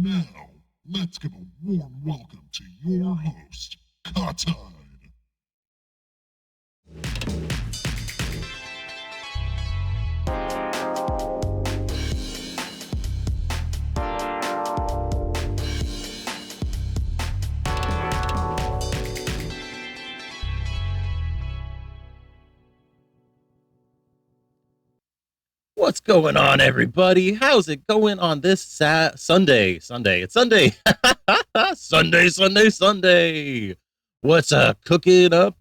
Now, let's give a warm welcome to your host, Kahtide. What's going on, everybody? How's it going on this Sunday? It's Sunday. Sunday. What's cooking up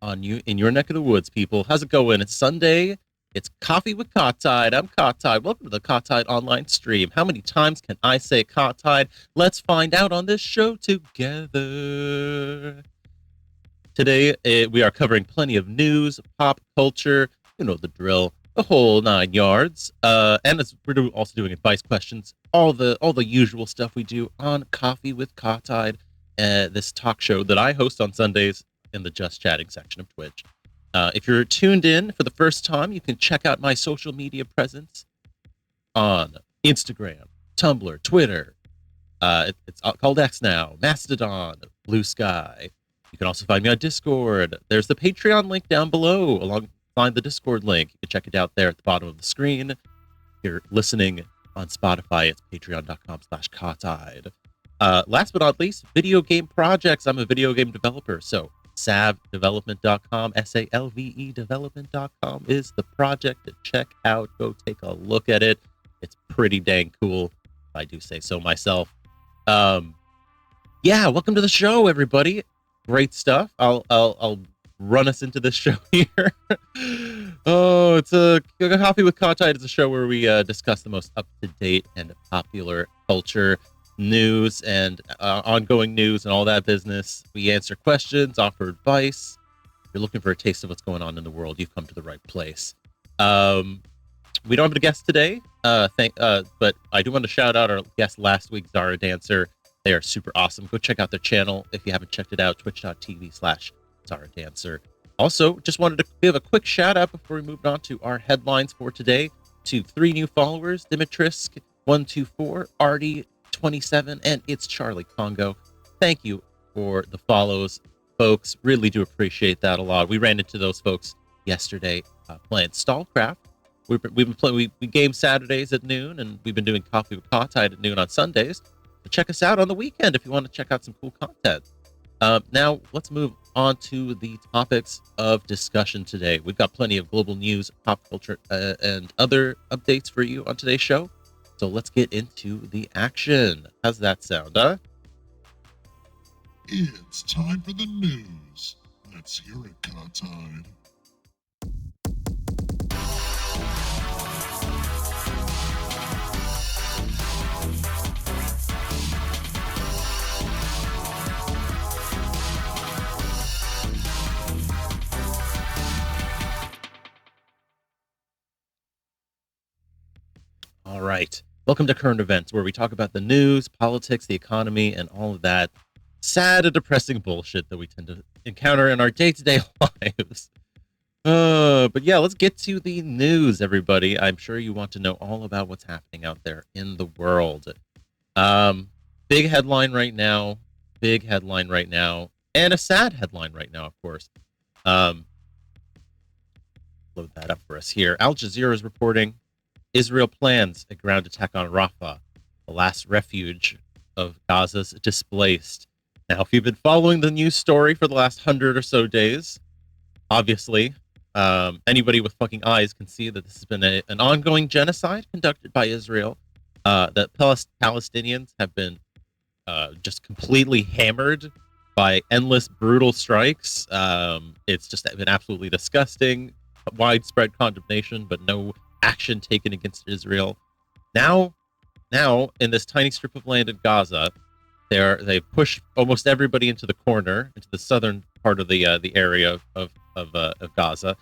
on you in your neck of the woods, people? How's it going? It's Sunday. It's Coffee with Kahtide. I'm Kahtide. Welcome to the Kahtide online stream. How many times can I say Kahtide? Let's find out on this show together. Today, we are covering plenty of news, pop culture, you know the drill. The whole 9 yards, and we're also doing advice questions, all the usual stuff we do on Coffee with Kahtide, this talk show that I host on Sundays in the Just Chatting section of Twitch. If you're tuned in for the first time, you can check out my social media presence on Instagram, Tumblr, Twitter. It's called X now, Mastodon, Blue Sky. You can also find me on Discord. There's the Patreon link down below, along find the Discord link. You can check it out there at the bottom of the screen. If you're listening on Spotify, it's patreon.com/Kahtide. Last but not least, video game projects. I'm a video game developer, so salvedevelopment.com, SALVE development.com is the project to check out. Go take a look at it. It's pretty dang cool, if I do say so myself. Yeah, welcome to the show, everybody. Great stuff. I'll run us into this show here. Oh, it's a Coffee with Kahtide. It's a show where we discuss the most up-to-date and popular culture, news, and ongoing news and all that business. We answer questions, offer advice. If you're looking for a taste of what's going on in the world, you've come to the right place. We don't have a guest today, but I do want to shout out our guest last week, Zara Dancer. They are super awesome. Go check out their channel if you haven't checked it out, twitch.tv/Zara Dancer. Also, just wanted to give a quick shout out before we move on to our headlines for today to 3 new followers: Dimitrisk124, Artie27, and It's Charlie Congo. Thank you for the follows, folks. Really do appreciate that a lot. We ran into those folks yesterday playing Stallcraft. We've been playing. We game Saturdays at noon, and we've been doing Coffee with Kahtide at noon on Sundays. So check us out on the weekend if you want to check out some cool content. Now, let's move on to the topics of discussion today. We've got plenty of global news, pop culture, and other updates for you on today's show. So let's get into the action. How's that sound, huh? It's time for the news. Let's hear it, Kahtide. All right. Welcome to Current Events, where we talk about the news, politics, the economy, and all of that sad and depressing bullshit that we tend to encounter in our day-to-day lives. But yeah, let's get to the news, everybody. I'm sure you want to know all about what's happening out there in the world. Big headline right now, and a sad headline right now, of course. Load that up for us here. Al Jazeera is reporting Israel plans a ground attack on Rafah, the last refuge of Gaza's displaced. Now, if you've been following the news story for the last 100 or so days, obviously, anybody with fucking eyes can see that this has been an ongoing genocide conducted by Israel. That Palestinians have been just completely hammered by endless brutal strikes. It's just been absolutely disgusting, widespread condemnation, but no action taken against Israel. Now, in this tiny strip of land in Gaza, they push almost everybody into the corner, into the southern part of the area of Gaza,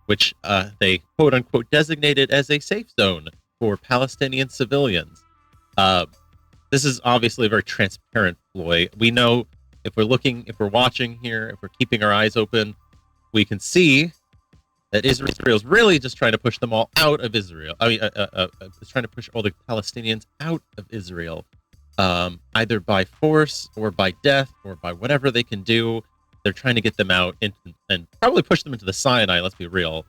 which they quote unquote designated as a safe zone for Palestinian civilians. This is obviously a very transparent ploy. We know if we're watching here, if we're keeping our eyes open, we can see that Israel's really just trying to push them all out of Israel. I mean, it's trying to push all the Palestinians out of Israel, either by force or by death or by whatever they can do. They're trying to get them out and probably push them into the Sinai. Let's be real.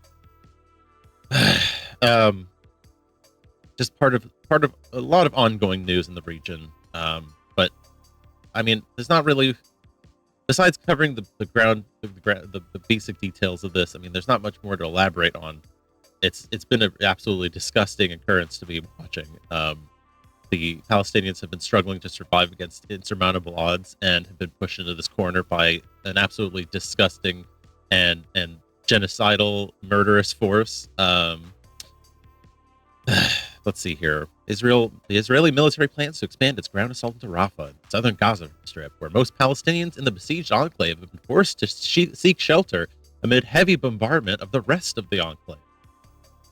Just part of a lot of ongoing news in the region. But I mean, there's not really, besides covering the basic details of this. I mean, there's not much more to elaborate on. It's been an absolutely disgusting occurrence to be watching. The Palestinians have been struggling to survive against insurmountable odds and have been pushed into this corner by an absolutely disgusting and genocidal, murderous force. Let's see here. The Israeli military plans to expand its ground assault into Rafah, southern Gaza Strip, where most Palestinians in the besieged enclave have been forced to seek shelter amid heavy bombardment of the rest of the enclave.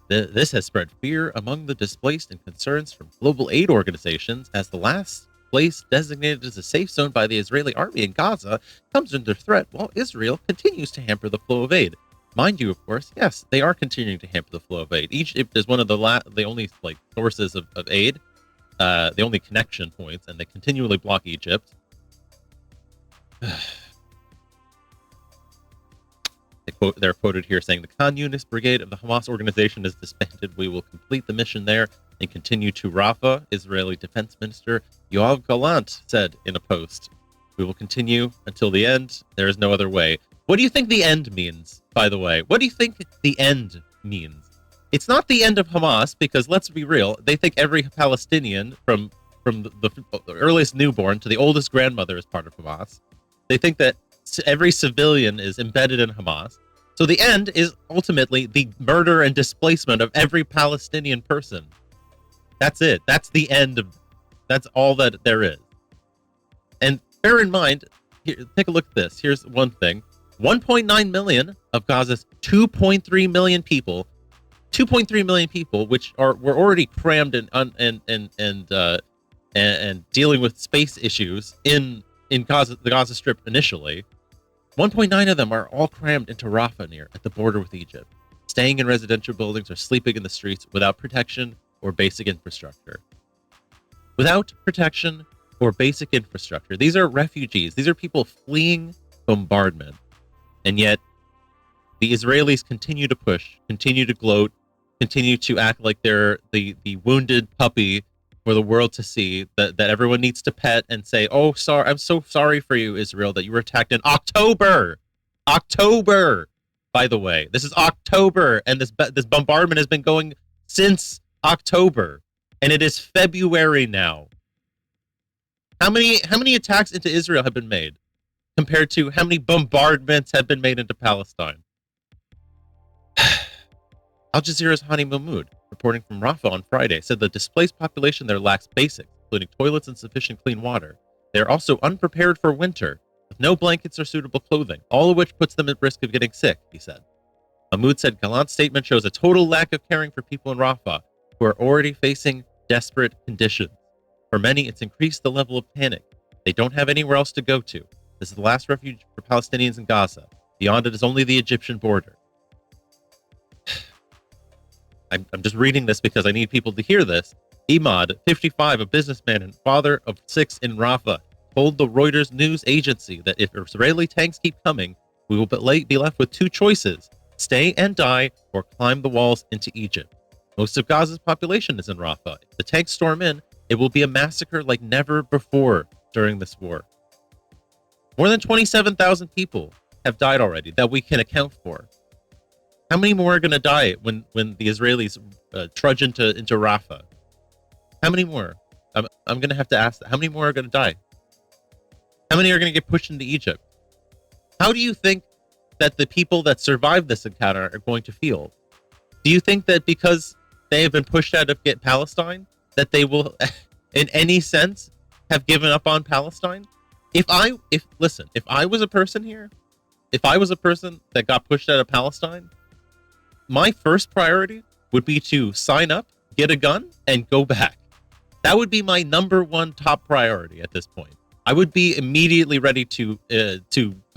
This has spread fear among the displaced and concerns from global aid organizations as the last place designated as a safe zone by the Israeli army in Gaza comes under threat while Israel continues to hamper the flow of aid. Mind you, of course, yes, they are continuing to hamper the flow of aid. Egypt is one of the only sources of aid, the only connection points, and they continually block Egypt. They're quoted here saying, "The Khan Yunis Brigade of the Hamas organization is disbanded. We will complete the mission there and continue to Rafah," Israeli Defense Minister Yoav Gallant said in a post. "We will continue until the end. There is no other way." What do you think the end means, by the way? What do you think the end means? It's not the end of Hamas, because let's be real, they think every Palestinian from the earliest newborn to the oldest grandmother is part of Hamas. They think that every civilian is embedded in Hamas. So the end is ultimately the murder and displacement of every Palestinian person. That's it. That's the end of, that's all that there is. And bear in mind, here, take a look at this. Here's one thing. 1.9 million of Gaza's 2.3 million people, which were already crammed and dealing with space issues in Gaza, the Gaza Strip initially. 1.9 of them are all crammed into Rafah near at the border with Egypt, staying in residential buildings or sleeping in the streets without protection or basic infrastructure. Without protection or basic infrastructure. These are refugees. These are people fleeing bombardment. And yet, the Israelis continue to push, continue to gloat, continue to act like they're the wounded puppy for the world to see, that everyone needs to pet and say, "Oh, sorry, I'm so sorry for you, Israel, that you were attacked in October." October, by the way. This is October, and this bombardment has been going since October, and it is February now. How many attacks into Israel have been made compared to how many bombardments have been made into Palestine? Al Jazeera's Hani Mahmoud, reporting from Rafah on Friday, said the displaced population there lacks basics, including toilets and sufficient clean water. They are also unprepared for winter, with no blankets or suitable clothing, all of which puts them at risk of getting sick, he said. Mahmoud said Gallant's statement shows a total lack of caring for people in Rafah, who are already facing desperate conditions. For many, it's increased the level of panic. They don't have anywhere else to go to. This is the last refuge for Palestinians in Gaza. Beyond it is only the Egyptian border. I'm just reading this because I need people to hear this. Imad, 55, a businessman and father of 6 in Rafah, told the Reuters news agency that if Israeli tanks keep coming, we will be left with 2 choices: stay and die or climb the walls into Egypt. Most of Gaza's population is in Rafah. If the tanks storm in, it will be a massacre like never before during this war. More than 27,000 people have died already that we can account for. How many more are going to die when the Israelis trudge into Rafah? How many more? I'm going to have to ask that. How many more are going to die? How many are going to get pushed into Egypt? How do you think that the people that survived this encounter are going to feel? Do you think that because they have been pushed out of Palestine, that they will, in any sense, have given up on Palestine? If I was a person here, if I was a person that got pushed out of Palestine, my first priority would be to sign up, get a gun, and go back. That would be my number one top priority at this point. I would be immediately ready to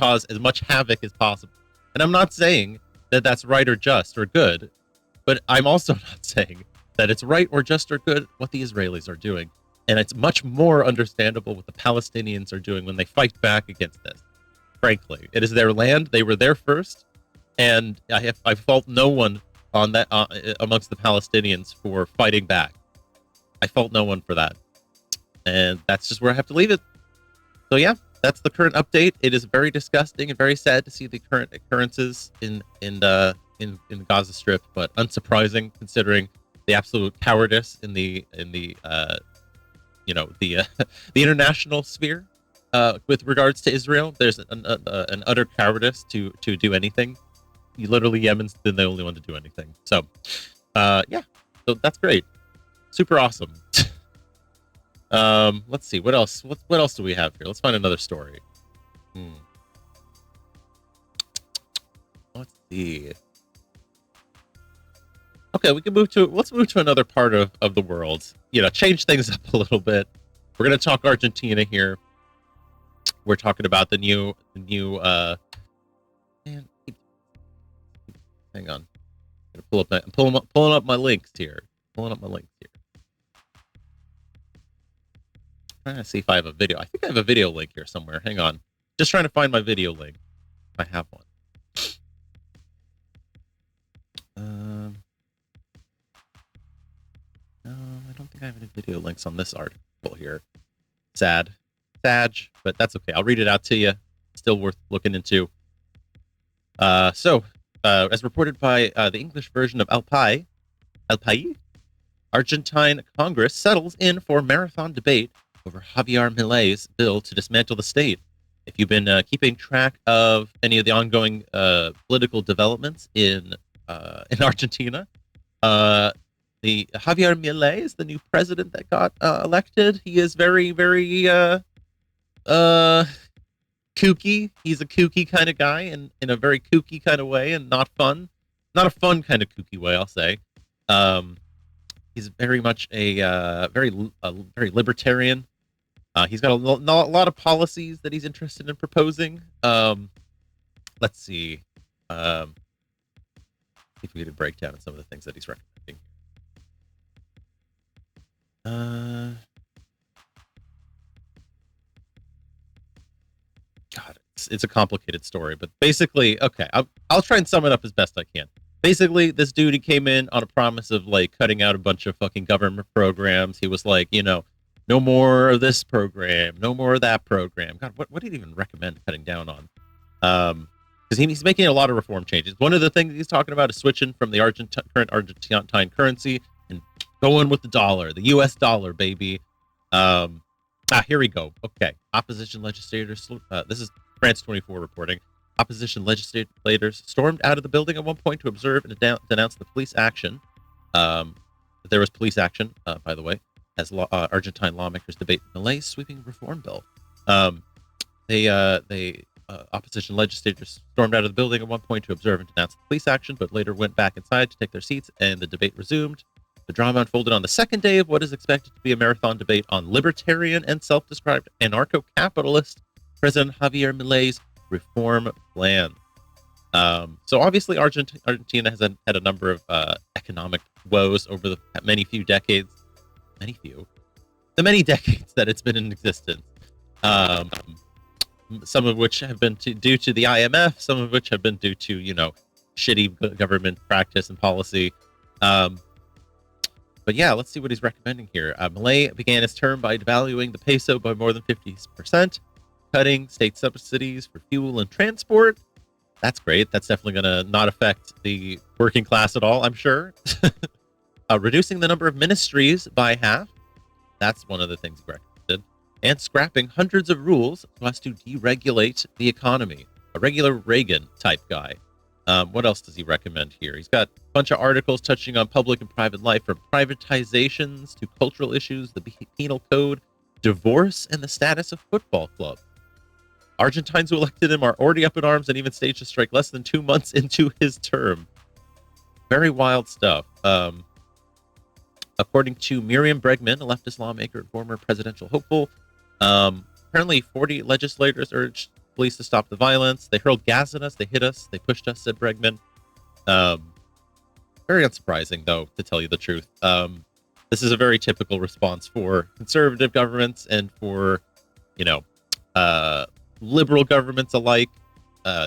cause as much havoc as possible. And I'm not saying that that's right or just or good, but I'm also not saying that it's right or just or good what the Israelis are doing. And it's much more understandable what the Palestinians are doing when they fight back against this. Frankly, it is their land. They were there first, and I fault no one on that amongst the Palestinians for fighting back. I fault no one for that, and that's just where I have to leave it. So yeah, that's the current update. It is very disgusting and very sad to see the current occurrences in the Gaza Strip, but unsurprising considering the absolute cowardice in the the international sphere with regards to Israel. There's an utter cowardice to do anything. Literally, Yemen's been the only one to do anything. So, yeah, so that's great, super awesome. Let's see what else. What else do we have here? Let's find another story. Let's see. Okay, we can let's move to another part of the world. Change things up a little bit. We're gonna talk Argentina here. We're talking about the new man, hang on. I'm gonna pulling up my links here. Trying to see if I have a video. I think I have a video link here somewhere. Hang on. Just trying to find my video link. I have one. No, I don't think I have any video links on this article here. Sad, but that's okay. I'll read it out to you. Still worth looking into. So, as reported by the English version of El País, Argentine Congress settles in for marathon debate over Javier Milei's bill to dismantle the state. If you've been keeping track of any of the ongoing political developments in Argentina, the Javier Milei is the new president that got elected. He is very, very kooky. He's a kooky kind of guy, and in a very kooky kind of way, and not a fun kind of kooky way, I'll say. He's very much a very libertarian. He's got a lot of policies that he's interested in proposing. Let's see. If we get a breakdown of some of the things that he's recommending. God, it's a complicated story, but basically, okay, I'll try and sum it up as best I can. Basically, this dude, he came in on a promise of like cutting out a bunch of fucking government programs. He was like, no more of this program, no more of that program. God, what did he even recommend cutting down on? Because he's making a lot of reform changes. One of the things he's talking about is switching from the current Argentine currency and going with the dollar, the U.S. dollar, baby. Here we go. Okay, opposition legislators. This is France 24 reporting. Opposition legislators stormed out of the building at one point to observe and denounce the police action. There was police action, by the way, as Argentine lawmakers debate Milei's sweeping reform bill. Opposition legislators stormed out of the building at one point to observe and denounce the police action, but later went back inside to take their seats, and the debate resumed. The drama unfolded on the second day of what is expected to be a marathon debate on libertarian and self-described anarcho-capitalist President Javier Milei's reform plan. So obviously Argentina has had a number of economic woes over the many decades that it's been in existence. Some of which have been due to the IMF, some of which have been due to, shitty government practice and policy. But yeah, let's see what he's recommending here. Milei began his term by devaluing the peso by more than 50%, cutting state subsidies for fuel and transport. That's great. That's definitely going to not affect the working class at all, I'm sure. Reducing the number of ministries by half. That's one of the things he recommended. And scrapping hundreds of rules so as to deregulate the economy. A regular Reagan type guy. What else does he recommend here? He's got a bunch of articles touching on public and private life, from privatizations to cultural issues, the penal code, divorce, and the status of football clubs. Argentines who elected him are already up in arms and even staged a strike less than 2 months into his term. Very wild stuff. According to Miriam Bregman, a leftist lawmaker and former presidential hopeful, apparently 40 legislators urged police to stop the violence. They hurled gas at us, they hit us, they pushed us, said Bregman. Very unsurprising, though, to tell you the truth. This is a very typical response for conservative governments and for, you know, liberal governments alike.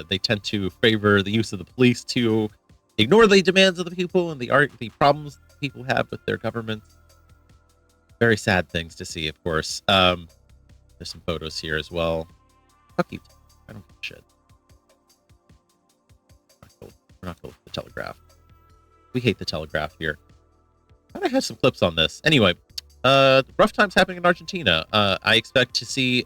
They tend to favor the use of the police to ignore the demands of the people and the problems people have with their governments. Very sad things to see, of course. There's some photos here as well. Fuck you. I don't give a shit. We're not going to the Telegraph. We hate the Telegraph here. I have some clips on this. Anyway, rough times happening in Argentina. I expect to see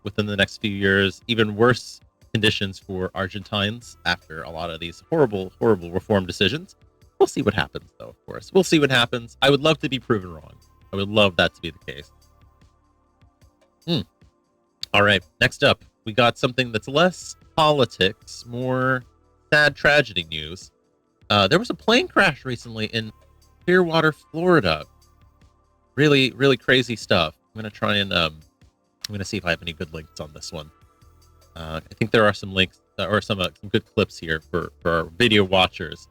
within the next few years even worse conditions for Argentines after a lot of these horrible reform decisions. We'll see what happens, though, of course. We'll see what happens. I would love to be proven wrong. I would love that to be the case. All right, next up, we got something that's less politics, more sad tragedy news. There was a plane crash recently in Clearwater, Florida. Really, really crazy stuff. I'm gonna try and I'm gonna see if I have any good links on this one. I think there are some links or some good clips here for our video watchers.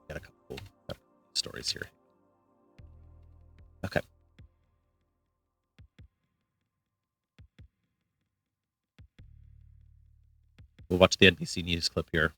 Got a couple stories here. Okay. We'll watch the NBC News clip here.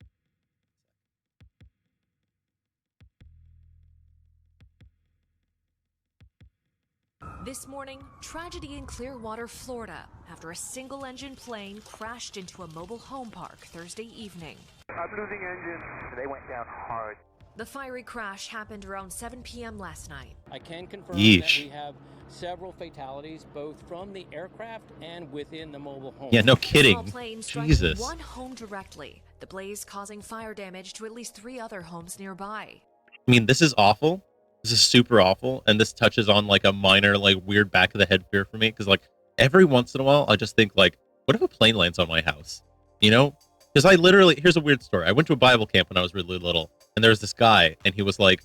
This morning, tragedy in Clearwater, Florida, after a single-engine plane crashed into a mobile home park Thursday evening. I'm losing engine. They went down hard. The fiery crash happened around 7 p.m. last night. I can confirm Yeesh. that we have several fatalities, both from the aircraft and within the mobile home. Yeah, no The kidding. small plane struck Jesus. one home directly, the blaze causing fire damage to at least 3 other homes nearby. I mean, this is awful. This is super awful, and this touches on like a minor, like weird back of the head fear for me. Because like every once in a while, I just think like, what if a plane lands on my house? You know? Because I literally, here's a weird story. I went to a Bible camp when I was really little, and there was this guy, and he was like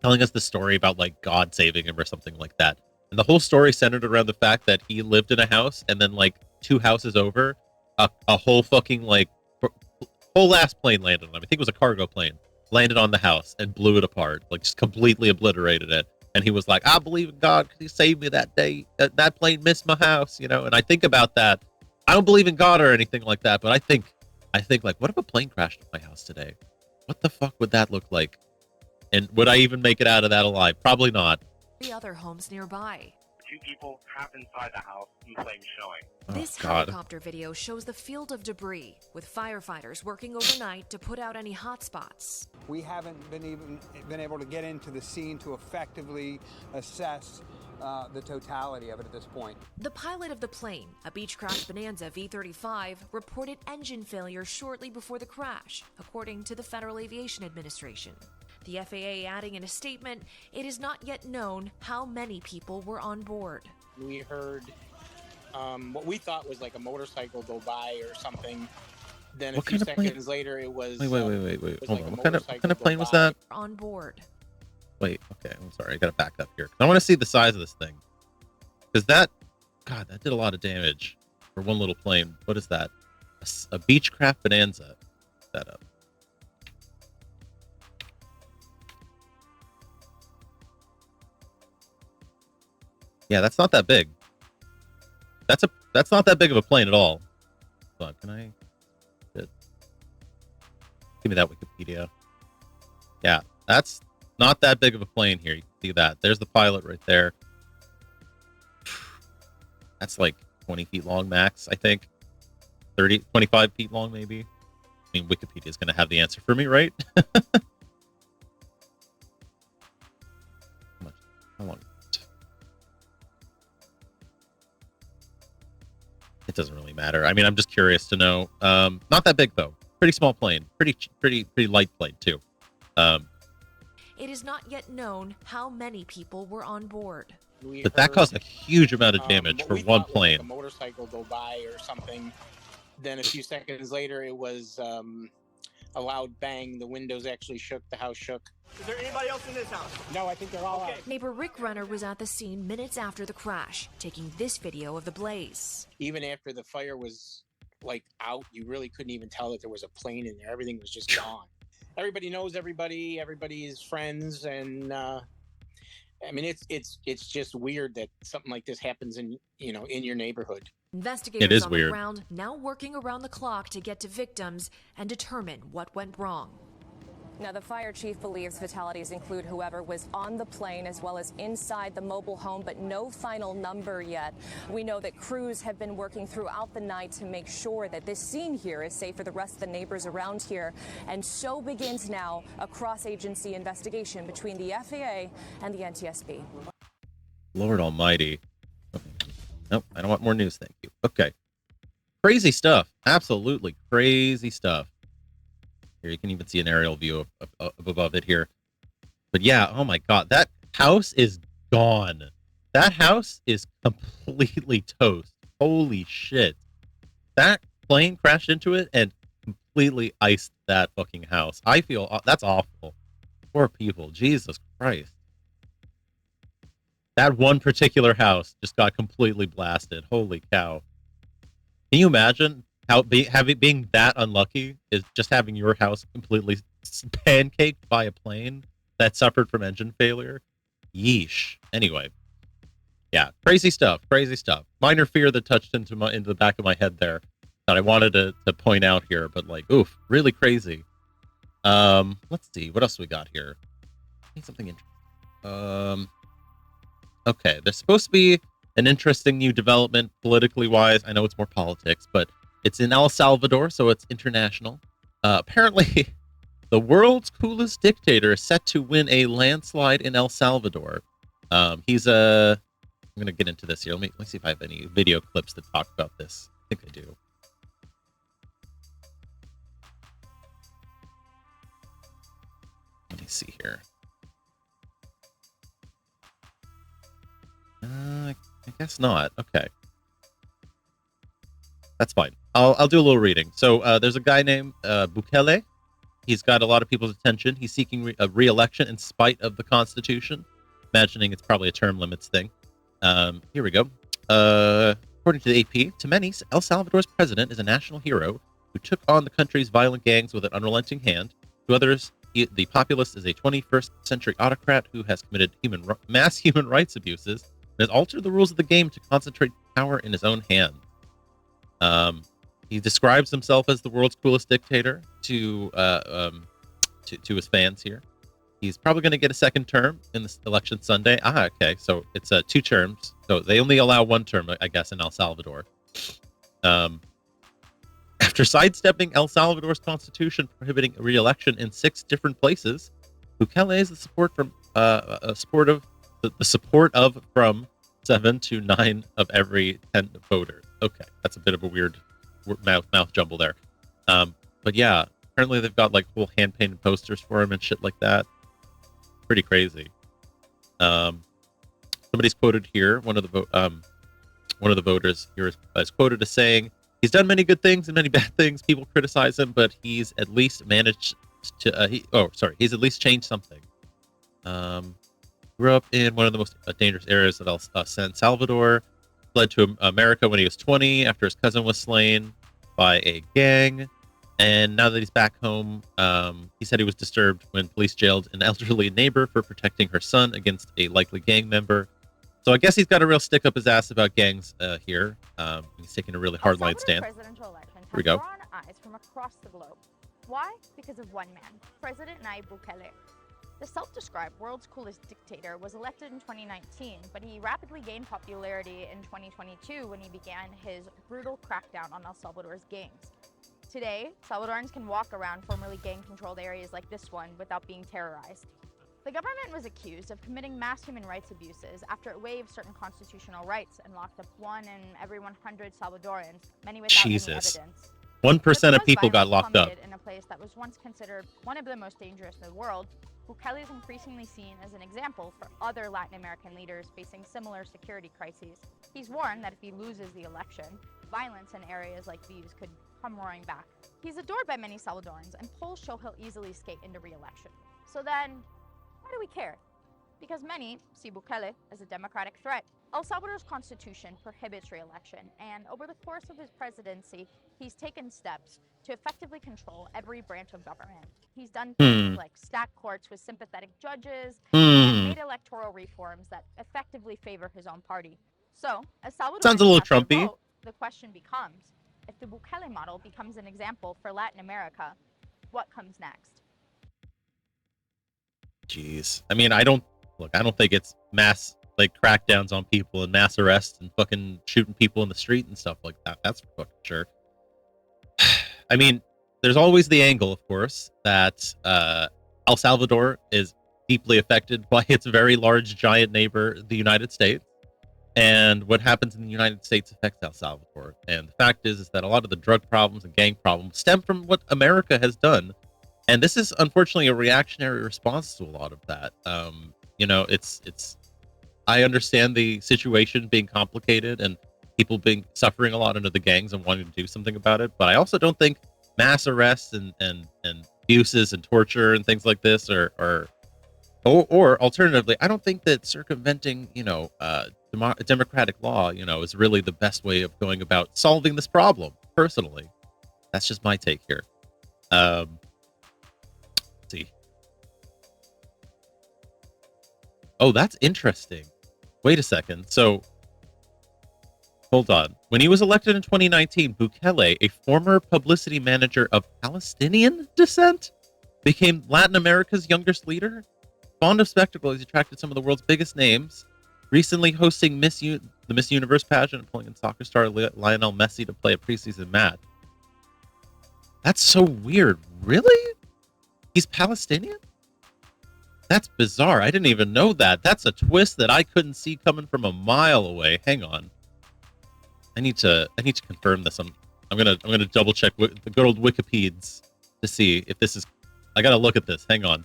telling us the story about like God saving him or something like that. And the whole story centered around the fact that he lived in a house, and then like 2 houses over, a whole fucking like whole ass plane landed on him. I think it was a cargo plane. Landed on the house and blew it apart, like just completely obliterated it. And he was like, I believe in God because he saved me that day. That plane missed my house, you know? And I think about that. I don't believe in God or anything like that, but I think like, what if a plane crashed at my house today? What the fuck would that look like? And would I even make it out of that alive? Probably not. 3 other homes nearby. 2 people trapped inside the house and flames showing. Oh, This God. helicopter video shows the field of debris, with firefighters working overnight to put out any hot spots. We haven't been able to get into the scene to effectively assess the totality of it at this point. The pilot of the plane, a Beechcraft Bonanza V-35, reported engine failure shortly before the crash, according to the Federal Aviation Administration. The FAA adding in a statement, it is not yet known how many people were on board. We heard what we thought was like a motorcycle go by or something. Then What a few kind of plane? seconds later, it was. Wait. was Hold like on. a What kind of motorcycle plane go was by. that? On board. Wait, okay. I'm sorry. I gotta back up here. I want to see the size of this thing. Because that did a lot of damage for one little plane. What is that? A Beechcraft Bonanza. That up. Yeah, that's not that big. That's not that big of a plane at all. Hold on, can I? Give me that Wikipedia. Yeah, that's not that big of a plane here. You can see that. There's the pilot right there. That's like 20 feet long max, I think. 25 feet long, maybe. I mean, Wikipedia is going to have the answer for me, right? How long? It doesn't really matter. I mean, I'm just curious to know. Not that big though. Pretty small plane. Pretty light plane too. It is not yet known how many people were on board. But that caused a huge amount of damage what for we one thought was plane. like a motorcycle go by or something. Then a few seconds later, it was a loud bang. The windows actually shook. The house shook. Is there anybody else in this house? No, I think they're all out. Neighbor Rick Renner was at the scene minutes after the crash, taking this video of the blaze. Even after the fire was like out. You really couldn't even tell that there was a plane in there. Everything was just gone. Everybody knows everybody. Everybody is friends, and I mean, it's just weird that something like this happens in your neighborhood. Investigators on weird. the ground now working around the clock to get to victims and determine what went wrong. Now, the fire chief believes fatalities include whoever was on the plane as well as inside the mobile home, but no final number yet. We know that crews have been working throughout the night to make sure that this scene here is safe for the rest of the neighbors around here. And so begins now a cross-agency investigation between the FAA and the NTSB. Lord almighty. Okay. Nope, I don't want more news, thank you. Okay. Crazy stuff. Absolutely crazy stuff. Here, you can even see an aerial view of above it here. But yeah, oh my god, that house is gone. That house is completely toast. Holy shit. That plane crashed into it and completely iced that fucking house. I feel that's awful. Poor people. Jesus Christ. That one particular house just got completely blasted. Holy cow. Can you imagine how being that unlucky is just having your house completely pancaked by a plane that suffered from engine failure? Yeesh. Anyway, yeah, crazy stuff. Minor fear that touched into the back of my head there that I wanted to point out here, but like, oof, really crazy. Let's see what else we got here. Need something interesting. Okay, there's supposed to be an interesting new development politically wise. I know it's more politics, but it's in El Salvador, so it's international. Apparently, the world's coolest dictator is set to win a landslide in El Salvador. I'm going to get into this here. Let me see if I have any video clips that talk about this. I think I do. Let me see here. I guess not. Okay. That's fine. I'll do a little reading. So there's a guy named Bukele. He's got a lot of people's attention. He's seeking a re-election in spite of the Constitution, imagining it's probably a term limits thing. Here we go. According to the AP, to many, El Salvador's president is a national hero who took on the country's violent gangs with an unrelenting hand. To others, the populace is a 21st century autocrat who has committed mass human rights abuses and has altered the rules of the game to concentrate power in his own hands. He describes himself as the world's coolest dictator to his fans here. He's probably going to get a second term in this election Sunday. Okay. So it's 2 terms. So they only allow 1 term, I guess, in El Salvador. After sidestepping El Salvador's constitution prohibiting a re-election in 6 different places, Bukele is the support from 7 to 9 of every 10 voters. Okay, that's a bit of a weird mouth jumble there. But yeah, apparently they've got like whole hand painted posters for him and shit like that. Pretty crazy. Somebody's quoted here. One of the voters here is quoted as saying, "He's done many good things and many bad things. People criticize him, but he's at least managed to. He's at least changed something." Grew up in one of the most dangerous areas of San Salvador. Fled to America when he was 20 after his cousin was slain by a gang. And now that he's back home, he said he was disturbed when police jailed an elderly neighbor for protecting her son against a likely gang member. So I guess he's got a real stick up his ass about gangs here. He's taking a really hardline stand. Here we go. Drawn eyes from across the globe. Why? Because of one man, President Nayib Bukele. The self-described world's coolest dictator was elected in 2019, but he rapidly gained popularity in 2022 when he began his brutal crackdown on El Salvador's gangs. Today, Salvadorans can walk around formerly gang-controlled areas like this one without being terrorized. The government was accused of committing mass human rights abuses after it waived certain constitutional rights and locked up 1 in every 100 Salvadorans, many without any evidence. 1% of people got locked up. In a place that was once considered one of the most dangerous in the world, Bukele is increasingly seen as an example for other Latin American leaders facing similar security crises. He's warned that if he loses the election, violence in areas like these could come roaring back. He's adored by many Salvadorans, and polls show he'll easily skate into re-election. So then, why do we care? because many see Bukele as a democratic threat. El Salvador's constitution prohibits re-election, and over the course of his presidency, he's taken steps to effectively control every branch of government. He's done things like stack courts with sympathetic judges and made electoral reforms that effectively favor his own party. So, as Salvadorans Sounds a little have to Trumpy. vote, the question becomes, if the Bukele model becomes an example for Latin America, what comes next? Jeez. I mean, I don't think it's mass like crackdowns on people and mass arrests and fucking shooting people in the street and stuff like that. That's for fucking sure. I mean, there's always the angle, of course, that El Salvador is deeply affected by its very large, giant neighbor, the United States. And what happens in the United States affects El Salvador. And the fact is that a lot of the drug problems and gang problems stem from what America has done. And this is unfortunately a reactionary response to a lot of that. You know, I understand the situation being complicated and people suffering a lot under the gangs and wanting to do something about it. But I also don't think mass arrests and abuses and torture and things like this or alternatively, I don't think that circumventing, democratic law, is really the best way of going about solving this problem. Personally, that's just my take here. Let's see. Oh, that's interesting. Wait a second. So, hold on. When he was elected in 2019, Bukele, a former publicity manager of Palestinian descent, became Latin America's youngest leader. Fond of spectacle, he's attracted some of the world's biggest names. Recently hosting the Miss Universe pageant and pulling in soccer star Lionel Messi to play a preseason match. That's so weird. Really? He's Palestinian? That's bizarre. I didn't even know that. That's a twist that I couldn't see coming from a mile away. Hang on. I need to confirm this. I'm gonna double check the good old Wikipedias to see if this is. I gotta look at this. Hang on.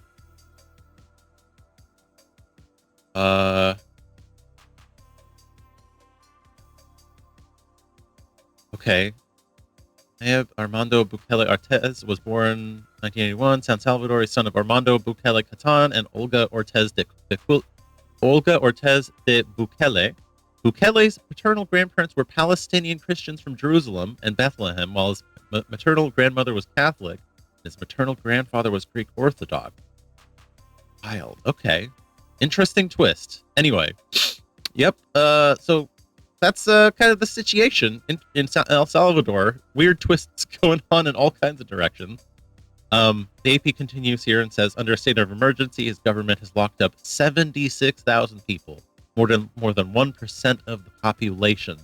Okay. I have Armando Bukele Artez was born 1981, San Salvador, son of Armando Bukele Catan and Olga Ortez de Bukele. Bukele's paternal grandparents were Palestinian Christians from Jerusalem and Bethlehem, while his maternal grandmother was Catholic and his maternal grandfather was Greek Orthodox. Wild. Okay. Interesting twist. Anyway. Yep. So that's kind of the situation in El Salvador. Weird twists going on in all kinds of directions. The AP continues here and says, under a state of emergency, his government has locked up 76,000 people, more than 1% of the population,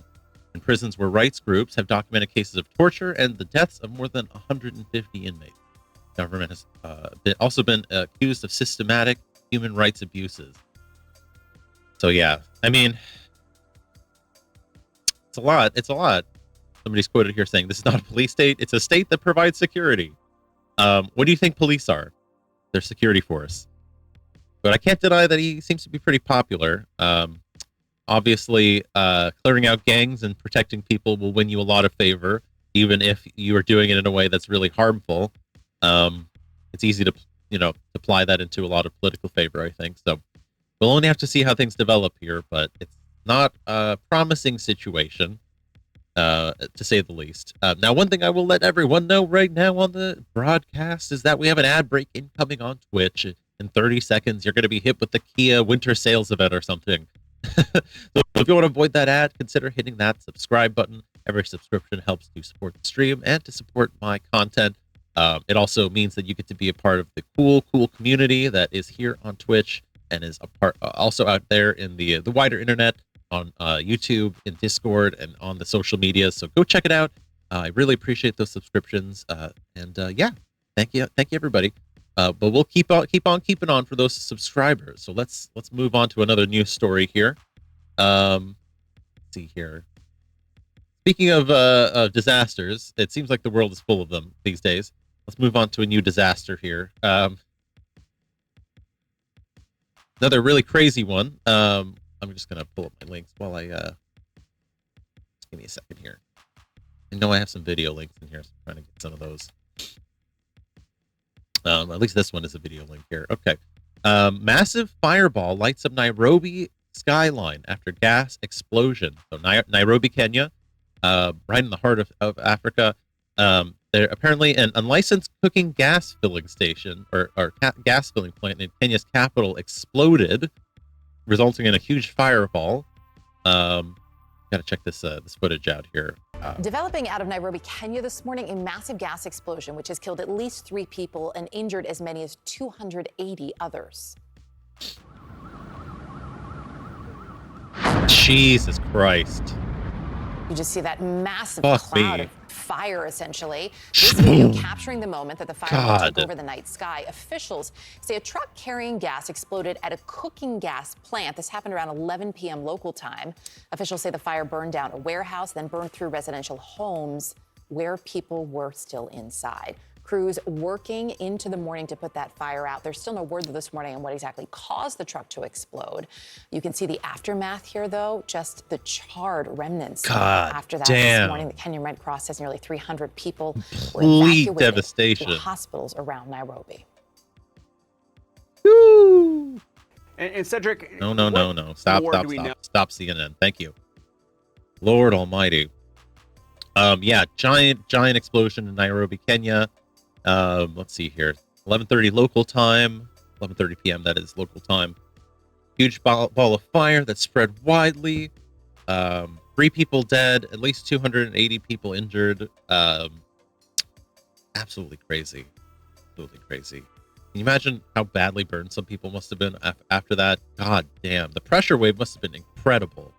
in prisons where rights groups have documented cases of torture and the deaths of more than 150 inmates. The government has also been accused of systematic human rights abuses. So yeah, I mean, it's a lot. It's a lot. Somebody's quoted here saying, this is not a police state. It's a state that provides security. What do you think police are? They're security force. But I can't deny that he seems to be pretty popular. Obviously, clearing out gangs and protecting people will win you a lot of favor, even if you are doing it in a way that's really harmful. It's easy to, apply that into a lot of political favor, I think. So we'll only have to see how things develop here, but it's not a promising situation, to say the least. Now, one thing I will let everyone know right now on the broadcast is that we have an ad break incoming on Twitch. In 30 seconds, you're going to be hit with the Kia winter sales event or something. So if you want to avoid that ad, consider hitting that subscribe button. Every subscription helps to support the stream and to support my content. It also means that you get to be a part of the cool community that is here on Twitch and is a part also out there in the wider internet on YouTube, in Discord, and on the social media. So go check it out. I really appreciate those subscriptions. Yeah, thank you everybody. But we'll keep on keeping on for those subscribers. So let's move on to another news story here. Let's see here. Speaking of disasters, it seems like the world is full of them these days. Let's move on to a new disaster here. Another really crazy one. I'm just gonna pull up my links while I just give me a second here. I know I have some video links in here, so I'm trying to get some of those. At least this one is a video link here. Okay. Massive fireball lights up Nairobi skyline after gas explosion. So Nairobi, Kenya, right in the heart of Africa. There apparently an unlicensed cooking gas filling station or gas filling plant in Kenya's capital exploded, resulting in a huge fireball. Got to check this footage out here. Developing out of Nairobi, Kenya this morning, a massive gas explosion, which has killed at least 3 people and injured as many as 280 others. Jesus Christ. You just see that massive Fuck cloud me. of fire, essentially. This video capturing the moment that the fire took over the night sky. Officials say a truck carrying gas exploded at a cooking gas plant. This happened around 11 p.m. local time. Officials say the fire burned down a warehouse, then burned through residential homes where people were still inside. Crews working into the morning to put that fire out. There's still no word this morning on what exactly caused the truck to explode. You can see the aftermath here, though, just the charred remnants. After that, this morning, the Kenyan Red Cross says nearly 300 people were evacuated devastation to hospitals around Nairobi. Woo! And Cedric, No. Stop CNN. Thank you. Lord Almighty. Giant explosion in Nairobi, Kenya. Let's see here. 11:30 local time. 11:30 p.m. That is local time. Huge ball of fire that spread widely. 3 people dead. At least 280 people injured. Absolutely crazy. Absolutely crazy. Can you imagine how badly burned some people must have been after that? God damn. The pressure wave must have been incredible.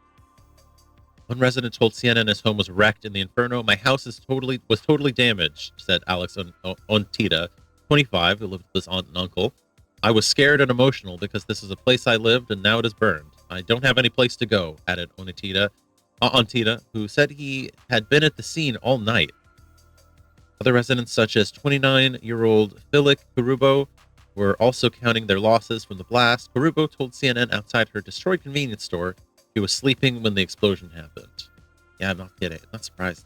One resident told CNN his home was wrecked in the inferno. My house was totally damaged, said Alex Ontita, 25, who lived with his aunt and uncle. I was scared and emotional because this is a place I lived and now it is burned. I don't have any place to go, added Ontita, who said he had been at the scene all night. Other residents, such as 29-year-old Philip Kurubo, were also counting their losses from the blast. Kurubo told CNN outside her destroyed convenience store he was sleeping when the explosion happened. Yeah, I'm not kidding. Not surprised.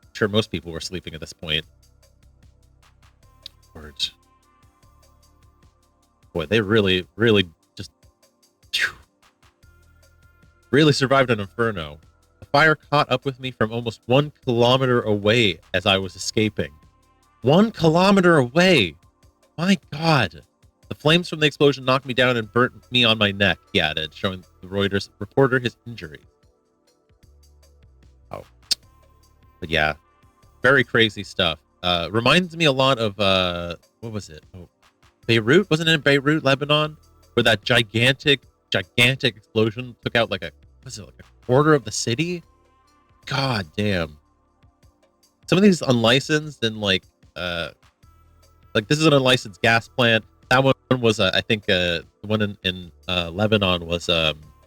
I'm sure most people were sleeping at this point. Words. Boy, they really just really survived an inferno. The fire caught up with me from almost 1 kilometer away as I was escaping. 1 kilometer away! My God. The flames from the explosion knocked me down and burnt me on my neck, he added, showing the Reuters reporter his injury. Oh. But yeah, very crazy stuff. Reminds me a lot of, what was it? Oh, Beirut? Wasn't it in Beirut, Lebanon? Where that gigantic explosion took out like a quarter of the city? God damn. Some of these unlicensed and like this is an unlicensed gas plant. That one was, I think, the one in Lebanon was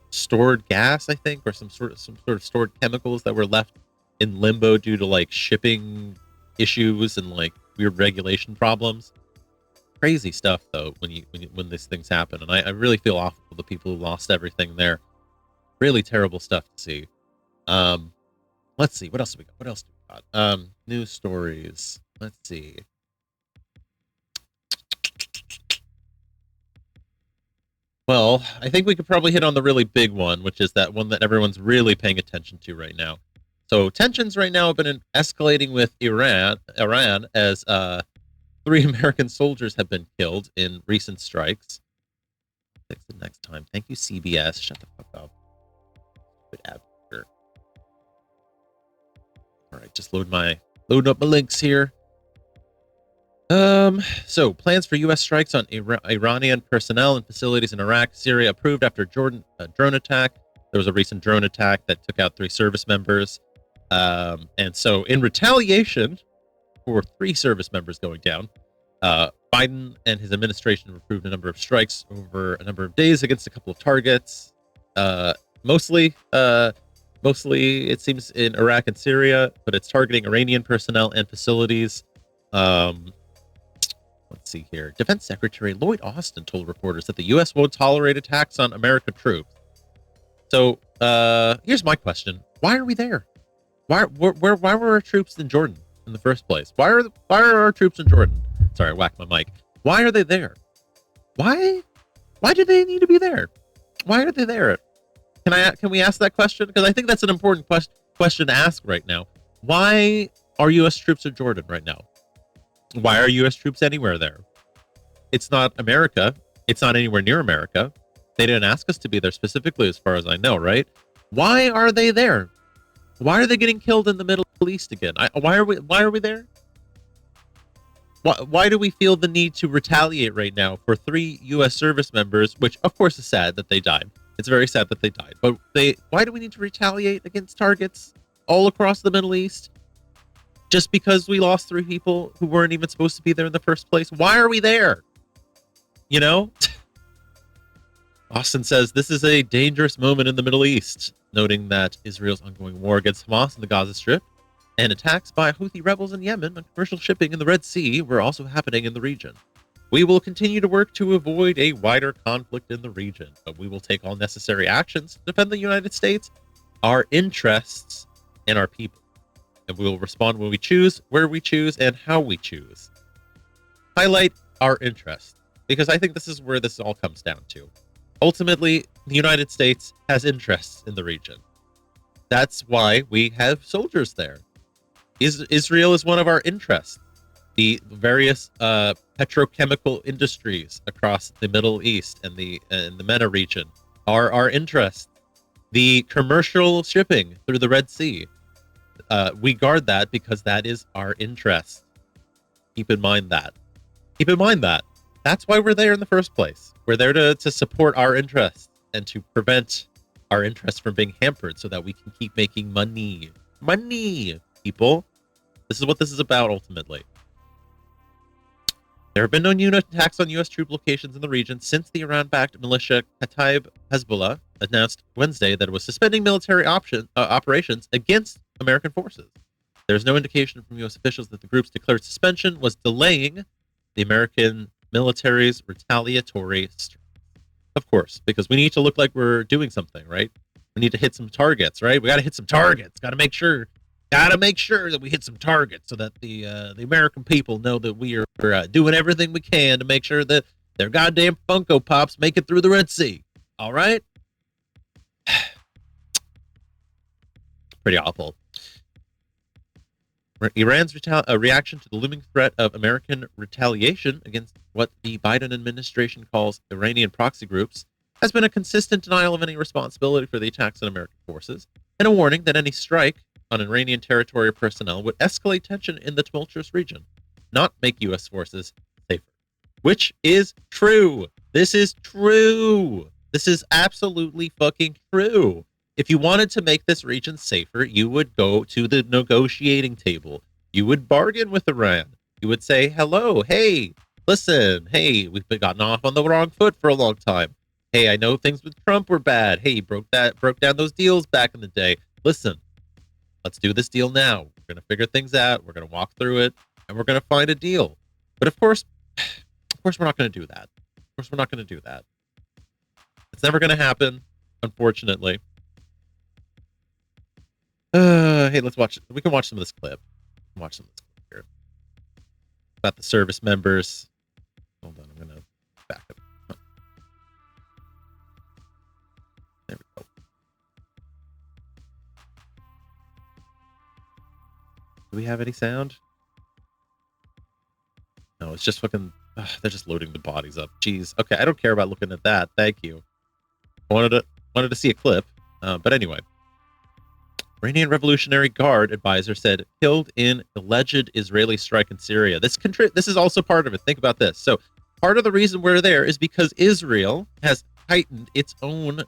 stored gas, I think, or some sort of stored chemicals that were left in limbo due to like shipping issues and like weird regulation problems. Crazy stuff, though, when these things happen, and I really feel awful for the people who lost everything there. Really terrible stuff to see. Let's see, what else do we got? News stories. Let's see. Well, I think we could probably hit on the really big one, which is that one that everyone's really paying attention to right now. So tensions right now have been escalating with Iran as 3 American soldiers have been killed in recent strikes. Fix it next time. Thank you, CBS. Shut the fuck up. Good ad here. All right, just loading up my links here. So plans for U.S. strikes on Iranian personnel and facilities in Iraq, Syria approved after drone attack. There was a recent drone attack that took out 3 service members. And so in retaliation for 3 service members going down, Biden and his administration have approved a number of strikes over a number of days against a couple of targets. Mostly it seems in Iraq and Syria, but it's targeting Iranian personnel and facilities. Let's see here. Defense Secretary Lloyd Austin told reporters that the U.S. won't tolerate attacks on American troops. So here's my question: why are we there? Why were our troops in Jordan in the first place? Why are our troops in Jordan? Sorry, I whacked my mic. Why are they there? Why Why do they need to be there? Why are they there? Can we ask that question? Because I think that's an important question to ask right now. Why are U.S. troops in Jordan right now? Why are U.S. troops anywhere there? It's not America. It's not anywhere near America. They didn't ask us to be there specifically, as far as I know, right? Why are they there? Why are they getting killed in the Middle East again? Why are we there? Why do we feel the need to retaliate right now for 3 U.S. service members, which of course is sad that they died. It's very sad that they died. But why do we need to retaliate against targets all across the Middle East? Just because we lost 3 people who weren't even supposed to be there in the first place? Why are we there? You know? Austin says, this is a dangerous moment in the Middle East, noting that Israel's ongoing war against Hamas in the Gaza Strip and attacks by Houthi rebels in Yemen on commercial shipping in the Red Sea were also happening in the region. We will continue to work to avoid a wider conflict in the region, but we will take all necessary actions to defend the United States, our interests, and our people. And we will respond when we choose, where we choose, and how we choose. Highlight our interests, because I think this is where this all comes down to. Ultimately, the United States has interests in the region. That's why we have soldiers there. Israel is one of our interests. The various petrochemical industries across the Middle East and the MENA region are our interests. The commercial shipping through the Red Sea, we guard that because that is our interest. Keep in mind that. Keep in mind that. That's why we're there in the first place. We're there to support our interests and to prevent our interests from being hampered so that we can keep making money. Money, people. This is what this is about ultimately. There have been no new attacks on U.S. troop locations in the region since the Iran-backed militia Kahtide Hezbollah announced Wednesday that it was suspending military operations against American forces. There's no indication from U.S. officials that the group's declared suspension was delaying the American military's retaliatory strike. Of course, because we need to look like we're doing something, right? We need to hit some targets, right? We got to hit some targets. Got to make sure that we hit some targets so that the American people know that we are doing everything we can to make sure that their goddamn Funko Pops make it through the Red Sea. All right? Pretty awful. Iran's reaction to the looming threat of American retaliation against what the Biden administration calls Iranian proxy groups has been a consistent denial of any responsibility for the attacks on American forces and a warning that any strike on Iranian territory or personnel would escalate tension in the tumultuous region, not make U.S. forces safer. Which is true. This is true. This is absolutely fucking true. If you wanted to make this region safer, you would go to the negotiating table. You would bargain with Iran. You would say, hello, hey, listen, hey, we've been gotten off on the wrong foot for a long time. Hey, I know things with Trump were bad. Hey, broke down those deals back in the day. Listen, let's do this deal now. We're going to figure things out. We're going to walk through it, and we're going to find a deal. But of course, we're not going to do that. Of course, we're not going to do that. It's never going to happen, unfortunately. Hey, let's watch. We can watch some of this clip. Watch some of this clip here about the service members. Hold on, I'm gonna back up. There we go. Do we have any sound? No, it's just fucking. They're just loading the bodies up. Jeez. Okay, I don't care about looking at that. Thank you. I wanted to see a clip, but anyway. Iranian Revolutionary Guard advisor said killed in alleged Israeli strike in Syria. This is also part of it. Think about this. So part of the reason we're there is because Israel has heightened its own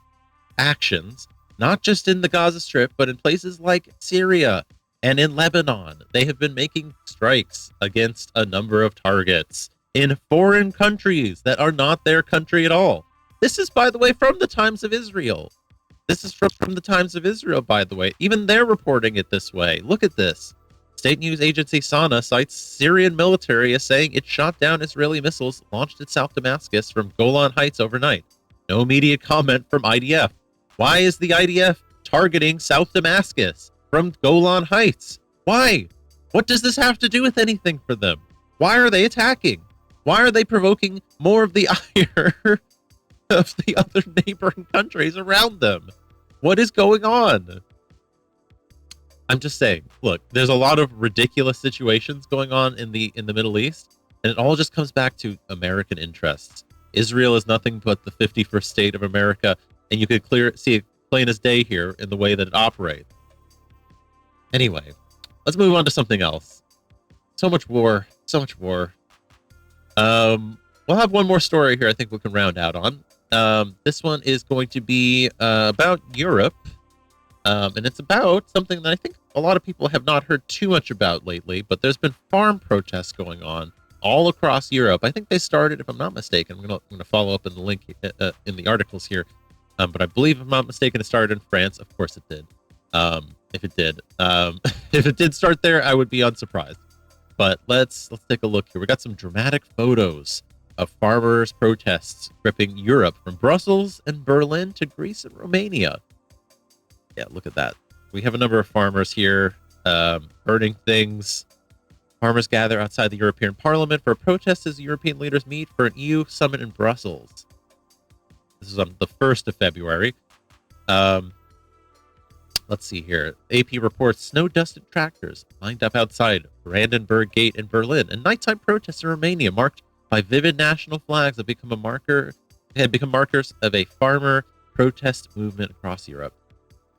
actions, not just in the Gaza Strip, but in places like Syria and in Lebanon. They have been making strikes against a number of targets in foreign countries that are not their country at all. This is, by the way, from the Times of Israel. This is from the Times of Israel, by the way. Even they're reporting it this way. Look at this. State news agency Sana cites Syrian military as saying it shot down Israeli missiles launched at South Damascus from Golan Heights overnight. No immediate comment from IDF. Why is the IDF targeting South Damascus from Golan Heights? Why? What does this have to do with anything for them? Why are they attacking? Why are they provoking more of the ire of the other neighboring countries around them. What is going on? I'm just saying, look, there's a lot of ridiculous situations going on in the Middle East, and it all just comes back to American interests. Israel is nothing but the 51st state of America, and you could see it plain as day here in the way that it operates. Anyway, let's move on to something else. So much war, so much war. We'll have one more story here I think we can round out on. This one is going to be about Europe. And it's about something that I think a lot of people have not heard too much about lately, but there's been farm protests going on all across Europe. I think they started, if I'm not mistaken, I'm gonna follow up in the link in the articles here, but I believe, if I'm not mistaken, it started in France. Of course it did. If it did, if it did start there, I would be unsurprised. But let's take a look here. We got some dramatic photos of farmers' protests gripping Europe, from Brussels and Berlin to Greece and Romania. Yeah, look at that. We have a number of farmers here burning things. Farmers gather outside the European Parliament for a protest as European leaders meet for an EU summit in Brussels. This is on the 1st of February. Let's see here. AP reports snow-dusted tractors lined up outside Brandenburg Gate in Berlin, and nighttime protests in Romania marked by vivid national flags that had become markers of a farmer protest movement across Europe.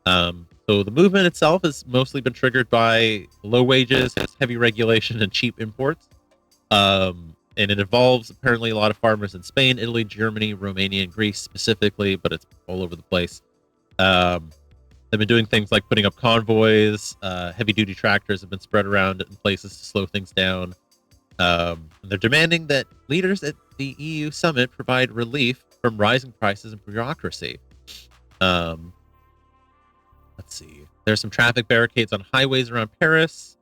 So the movement itself has mostly been triggered by low wages, heavy regulation, and cheap imports. And it involves apparently a lot of farmers in Spain, Italy, Germany, Romania, and Greece specifically, but it's all over the place. They've been doing things like putting up convoys. Heavy-duty tractors have been spread around in places to slow things down. And they're demanding that leaders at the EU summit provide relief from rising prices and bureaucracy. Let's see. There's some traffic barricades on highways around Paris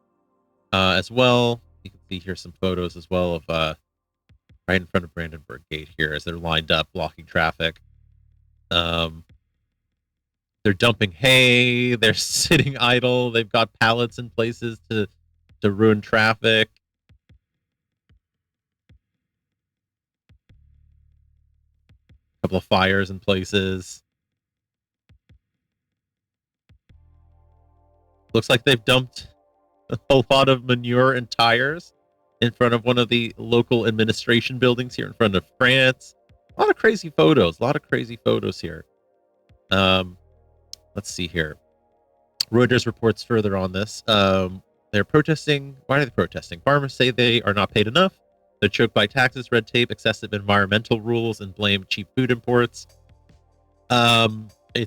as well. You can see here some photos as well of right in front of Brandenburg Gate here as they're lined up blocking traffic. They're dumping hay. They're sitting idle. They've got pallets in places to ruin traffic. A couple of fires in places. Looks like they've dumped a lot of manure and tires in front of one of the local administration buildings here in front of France. A lot of crazy photos. Here. Let's see here. Reuters reports further on this. They're protesting. Why are they protesting? Farmers say they are not paid enough. They're choked by taxes, red tape, excessive environmental rules, and blame cheap food imports. They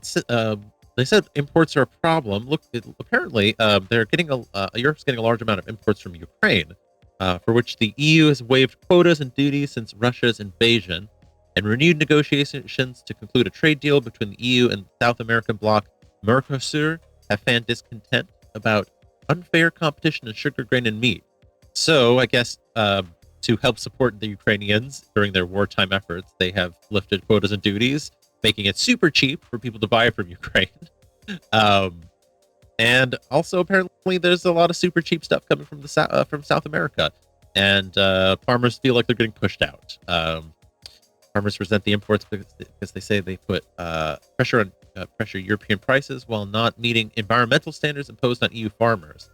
said imports are a problem. Look, apparently, Europe's getting a large amount of imports from Ukraine, for which the EU has waived quotas and duties since Russia's invasion, and renewed negotiations to conclude a trade deal between the EU and South American bloc Mercosur have fanned discontent about unfair competition in sugar, grain, and meat. So, I guess to help support the Ukrainians during their wartime efforts, they have lifted quotas and duties, making it super cheap for people to buy from Ukraine. And also apparently there's a lot of super cheap stuff coming from from South America, and farmers feel like they're getting pushed out. Farmers resent the imports because they say they put pressure European prices while not meeting environmental standards imposed on EU farmers.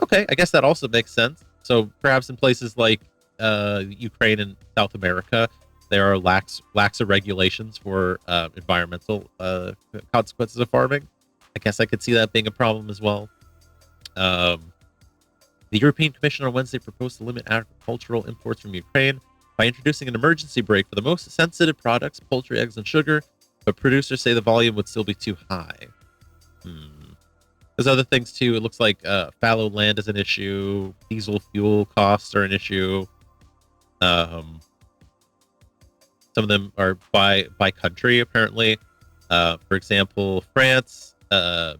Okay, I guess that also makes sense. So perhaps in places like Ukraine and South America, there are laxer regulations for environmental consequences of farming. I guess I could see that being a problem as well. The European Commission on Wednesday proposed to limit agricultural imports from Ukraine by introducing an emergency brake for the most sensitive products, poultry, eggs, and sugar, but producers say the volume would still be too high. There's other things too. It looks like fallow land is an issue. Diesel fuel costs are an issue. Some of them are by country, apparently. For example, France has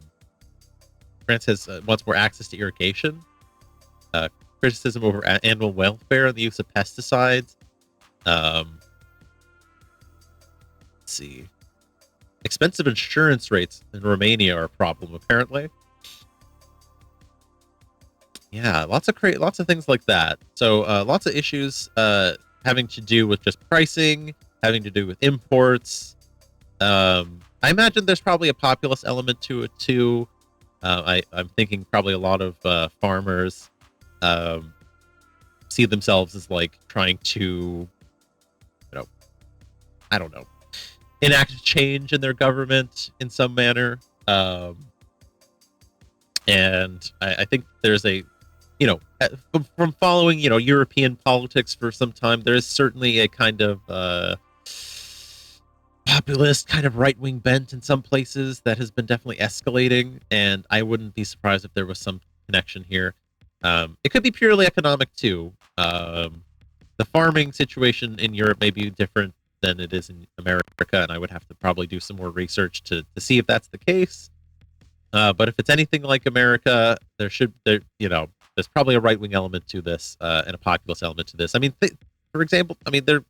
wants more access to irrigation. Criticism over animal welfare and the use of pesticides. Let's see. Expensive insurance rates in Romania are a problem, apparently. Yeah, lots of things like that. So lots of issues having to do with just pricing, having to do with imports. I imagine there's probably a populist element to it too. I'm thinking probably a lot of farmers see themselves as like trying to, I don't know, enact change in their government in some manner. And I think there's a, from following, European politics for some time, there is certainly a kind of populist, kind of right-wing bent in some places that has been definitely escalating. And I wouldn't be surprised if there was some connection here. It could be purely economic too. The farming situation in Europe may be different than it is in America, and I would have to probably do some more research to see if that's the case. But if it's anything like America, there's probably a right-wing element to this and a populist element to this. I mean, for example, a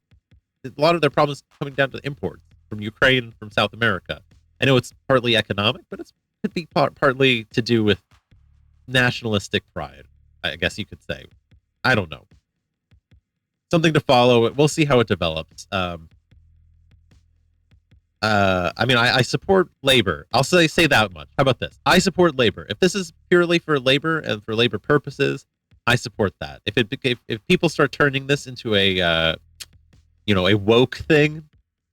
lot of their problems coming down to imports from Ukraine and from South America. I know it's partly economic, but it could be partly to do with nationalistic pride, I guess you could say. I don't know. Something to follow. We'll see how it develops. I support labor. I'll say that much. How about this? I support labor. If this is purely for labor and for labor purposes, I support that. If people start turning this into a woke thing,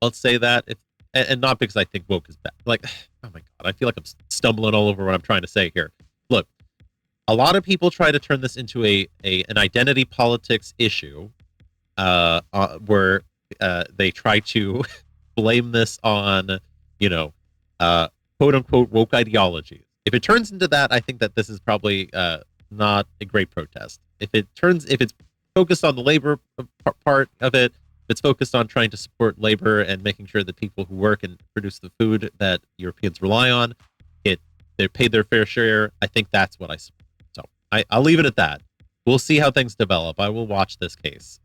let's say that. And not because I think woke is bad. Like, oh my God, I feel like I'm stumbling all over what I'm trying to say here. Look, a lot of people try to turn this into an identity politics issue, where they try to blame this on, quote unquote woke ideologies. If it turns into that, I think that this is probably not a great protest. If it's focused on the labor part of it, if it's focused on trying to support labor and making sure that people who work and produce the food that Europeans rely on, they're paid their fair share, I think that's what I support. So I'll leave it at that. We'll see how things develop. I will watch this case.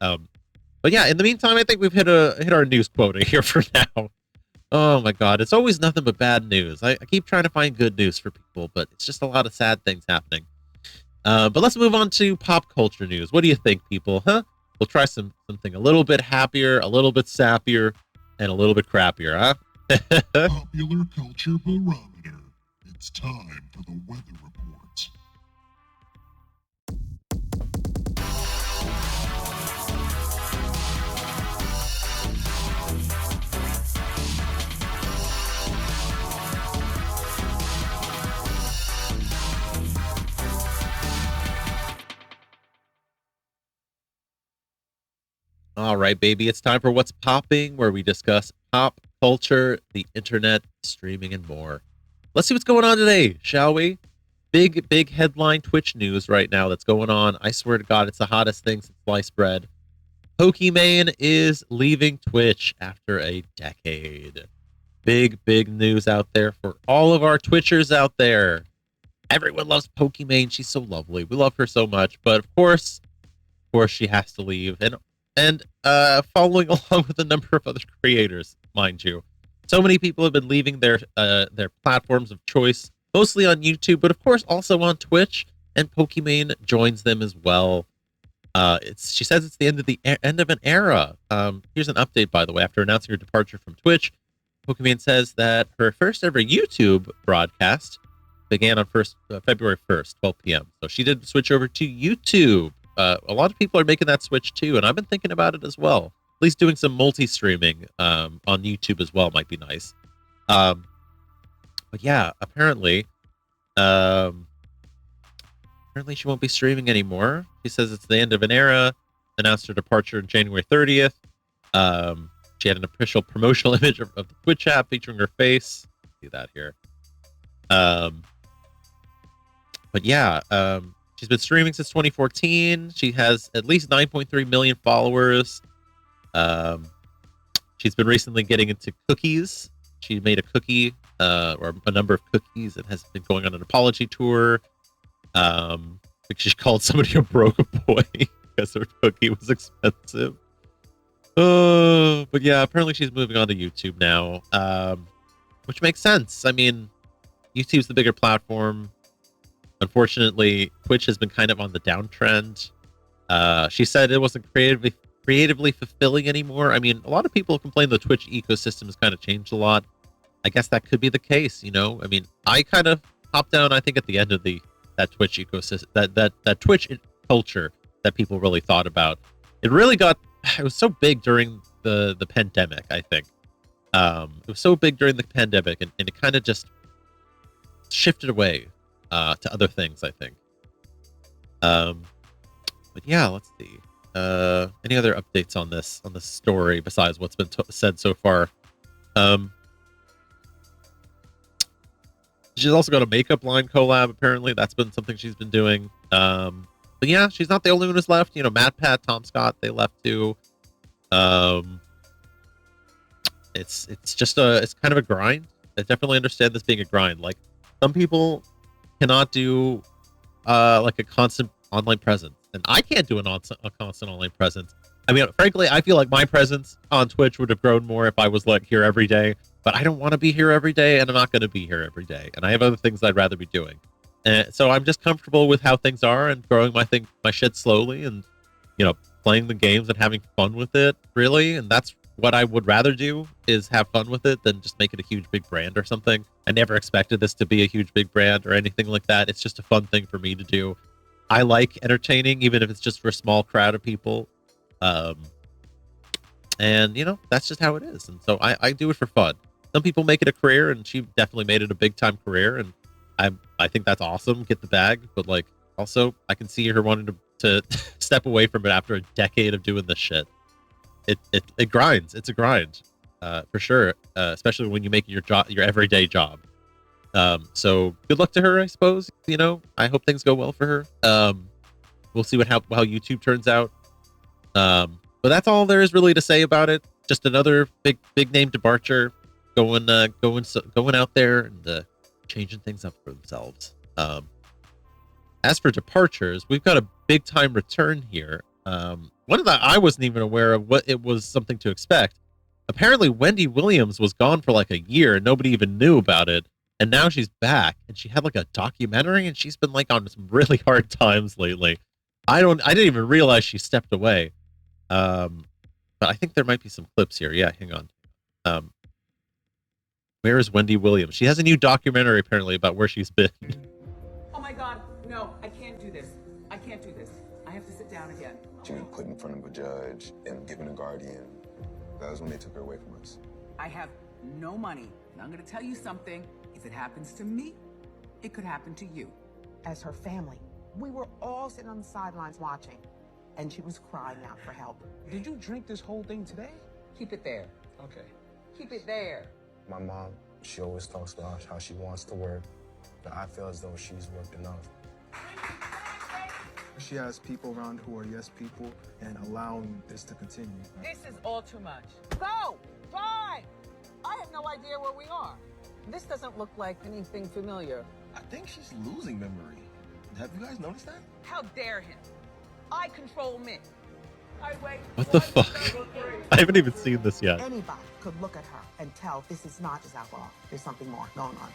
But yeah, in the meantime, I think we've hit our news quota here for now. Oh my God, it's always nothing but bad news. I keep trying to find good news for people, but it's just a lot of sad things happening. But let's move on to pop culture news. What do you think, people? Huh? We'll try something a little bit happier, a little bit sappier, and a little bit crappier, huh? Popular Culture Barometer. It's time for the weather report. All right, baby, it's time for What's Popping, where we discuss pop culture, the internet, streaming, and more. Let's see what's going on today, shall we? Big headline Twitch news right now that's going on. I swear to God, it's the hottest thing since sliced bread. Pokimane is leaving Twitch after a decade. Big news out there for all of our Twitchers out there. Everyone loves Pokimane. She's so lovely. We love her so much. But of course she has to leave. And following along with a number of other creators, mind you. So many people have been leaving their platforms of choice, mostly on YouTube, but of course also on Twitch, and Pokimane joins them as well. She says it's the end of an era. Here's an update, by the way. After announcing her departure from Twitch, Pokimane says that her first ever YouTube broadcast began on February 1st, 12 p.m. So she did switch over to YouTube. A lot of people are making that switch too, and I've been thinking about it as well. At least doing some multi-streaming on YouTube as well might be nice. But yeah, apparently she won't be streaming anymore. She says it's the end of an era. Announced her departure on January 30th. She had an official promotional image of the Twitch app featuring her face. See that here. But yeah, she's been streaming since 2014. She has at least 9.3 million followers. She's been recently getting into cookies. She made a cookie, or a number of cookies, and has been going on an apology tour. She called somebody a broke boy because her cookie was expensive. But yeah, apparently she's moving on to YouTube now, which makes sense. I mean, YouTube's the bigger platform. Unfortunately, Twitch has been kind of on the downtrend. She said it wasn't creatively fulfilling anymore. I mean, a lot of people complain the Twitch ecosystem has kind of changed a lot. I guess that could be the case, you know. I mean, I kind of hopped down, I think, at the end of that Twitch ecosystem, that Twitch culture that people really thought about. It was so big during the pandemic, I think. It was so big during the pandemic, and it kind of just shifted away to other things, I think. But yeah, let's see. Any other updates on this story besides what's been said so far? She's also got a makeup line collab, apparently. That's been something she's been doing. But yeah, she's not the only one who's left. You know, Matt Pat, Tom Scott, they left too. It's kind of a grind. I definitely understand this being a grind. Like, some people cannot do like a constant online presence, and I can't do a constant online presence. I mean, frankly, I feel like my presence on Twitch would have grown more if I was like here every day, but I don't want to be here every day, and I'm not going to be here every day, and I have other things I'd rather be doing. And so I'm just comfortable with how things are and growing my shit slowly, and, you know, playing the games and having fun with it, really. And that's what I would rather do, is have fun with it, than just make it a huge big brand or something. I never expected this to be a huge big brand or anything like that. It's just a fun thing for me to do. I like entertaining, even if it's just for a small crowd of people. And, you know, that's just how it is. And so I do it for fun. Some people make it a career, and she definitely made it a big time career. And I think that's awesome. Get the bag. But, like, also, I can see her wanting to step away from it after a decade of doing this shit. It grinds. It's a grind, for sure. Especially when you make your everyday job. So good luck to her, I suppose. You know, I hope things go well for her. We'll see how YouTube turns out. But that's all there is really to say about it. Just another big name departure, going out there and changing things up for themselves. As for departures, we've got a big time return here. One that I wasn't even aware of what it was something to expect. Apparently, Wendy Williams was gone for like a year and nobody even knew about it. And now she's back, and she had like a documentary, and she's been like on some really hard times lately. I didn't even realize she stepped away. But I think there might be some clips here. Yeah, hang on. Where is Wendy Williams? She has a new documentary apparently about where she's been. Oh my God, no, I can't do this. I can't do this. I have to sit down again. She was put in front of a judge and given a guardian. That was when they took her away from us. I have no money. And I'm gonna tell you something. If it happens to me, it could happen to you. As her family, we were all sitting on the sidelines watching, and she was crying out for help. Did you drink this whole thing today? Keep it there. Okay. Keep it there. My mom, she always talks about how she wants to work, but I feel as though she's worked enough. She has people around who are yes people and allowing this to continue. This is all too much. Go! Drive! I have no idea where we are. This doesn't look like anything familiar. I think she's losing memory. Have you guys noticed that? How dare him? I control men. What the fuck? I haven't even seen this yet. Anybody could look at her and tell this is not just alcohol. There's something more going on.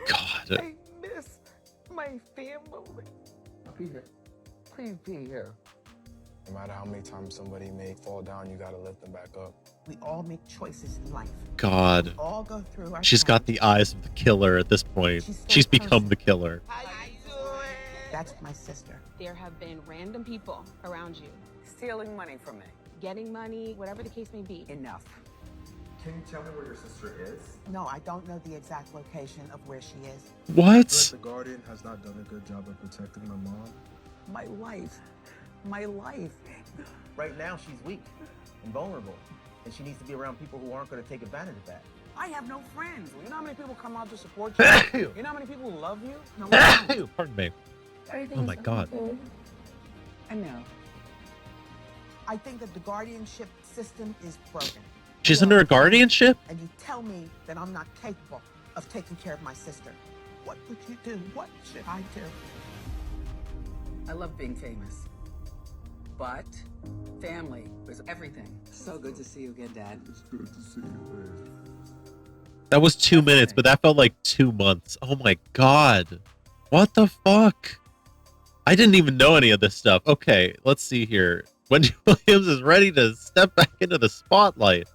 God. I miss my family. Be here. Please be here. No matter how many times somebody may fall down, you gotta lift them back up. We all make choices in life. God. We all go through our She's got the eyes of the killer at this point. She's become the killer. How you doing? That's my sister. There have been random people around you. Stealing money from me. Getting money, whatever the case may be. Enough. Can you tell me where your sister is? No, I don't know the exact location of where she is. What? The guardian has not done a good job of protecting my mom. My life. My life. Right now, she's weak and vulnerable, and she needs to be around people who aren't going to take advantage of that. I have no friends. You know how many people come out to support you? You know how many people love you? No. Pardon me. Oh my God. I know. I think that the guardianship system is broken. She's under a guardianship? And you tell me that I'm not capable of taking care of my sister. What would you do? What should I do? I love being famous. But family is everything. So good to see you again, Dad. It's good to see you, babe. That was 2 minutes, but that felt like 2 months. Oh my God. What the fuck? I didn't even know any of this stuff. Okay, let's see here. Wendy Williams is ready to step back into the spotlight.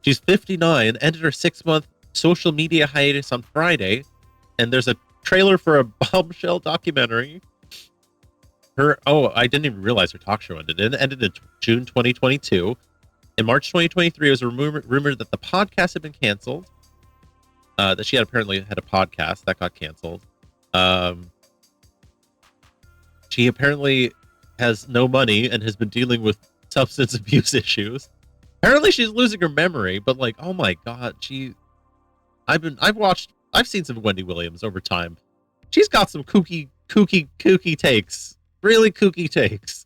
She's 59, ended her 6-month social media hiatus on Friday, and there's a trailer for a bombshell documentary. I didn't even realize her talk show ended. It ended in June 2022. In March 2023, it was rumored that the podcast had been canceled. That she had apparently had a podcast that got canceled. She apparently has no money and has been dealing with substance abuse issues. Apparently she's losing her memory, but like, oh my God, I've seen some Wendy Williams over time. She's got some kooky takes. Really kooky takes.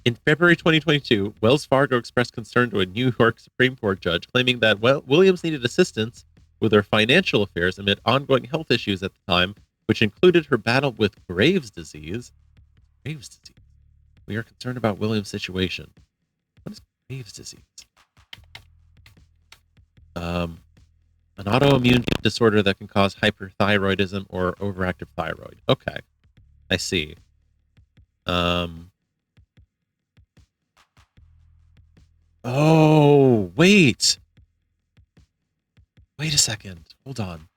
In February 2022, Wells Fargo expressed concern to a New York Supreme Court judge, claiming that Williams needed assistance with her financial affairs amid ongoing health issues at the time, which included her battle with Graves' disease. Graves' disease. We are concerned about Williams' situation. What is Graves' disease? An autoimmune disorder that can cause hyperthyroidism or overactive thyroid. Okay, I see. Oh, wait a second. Hold on.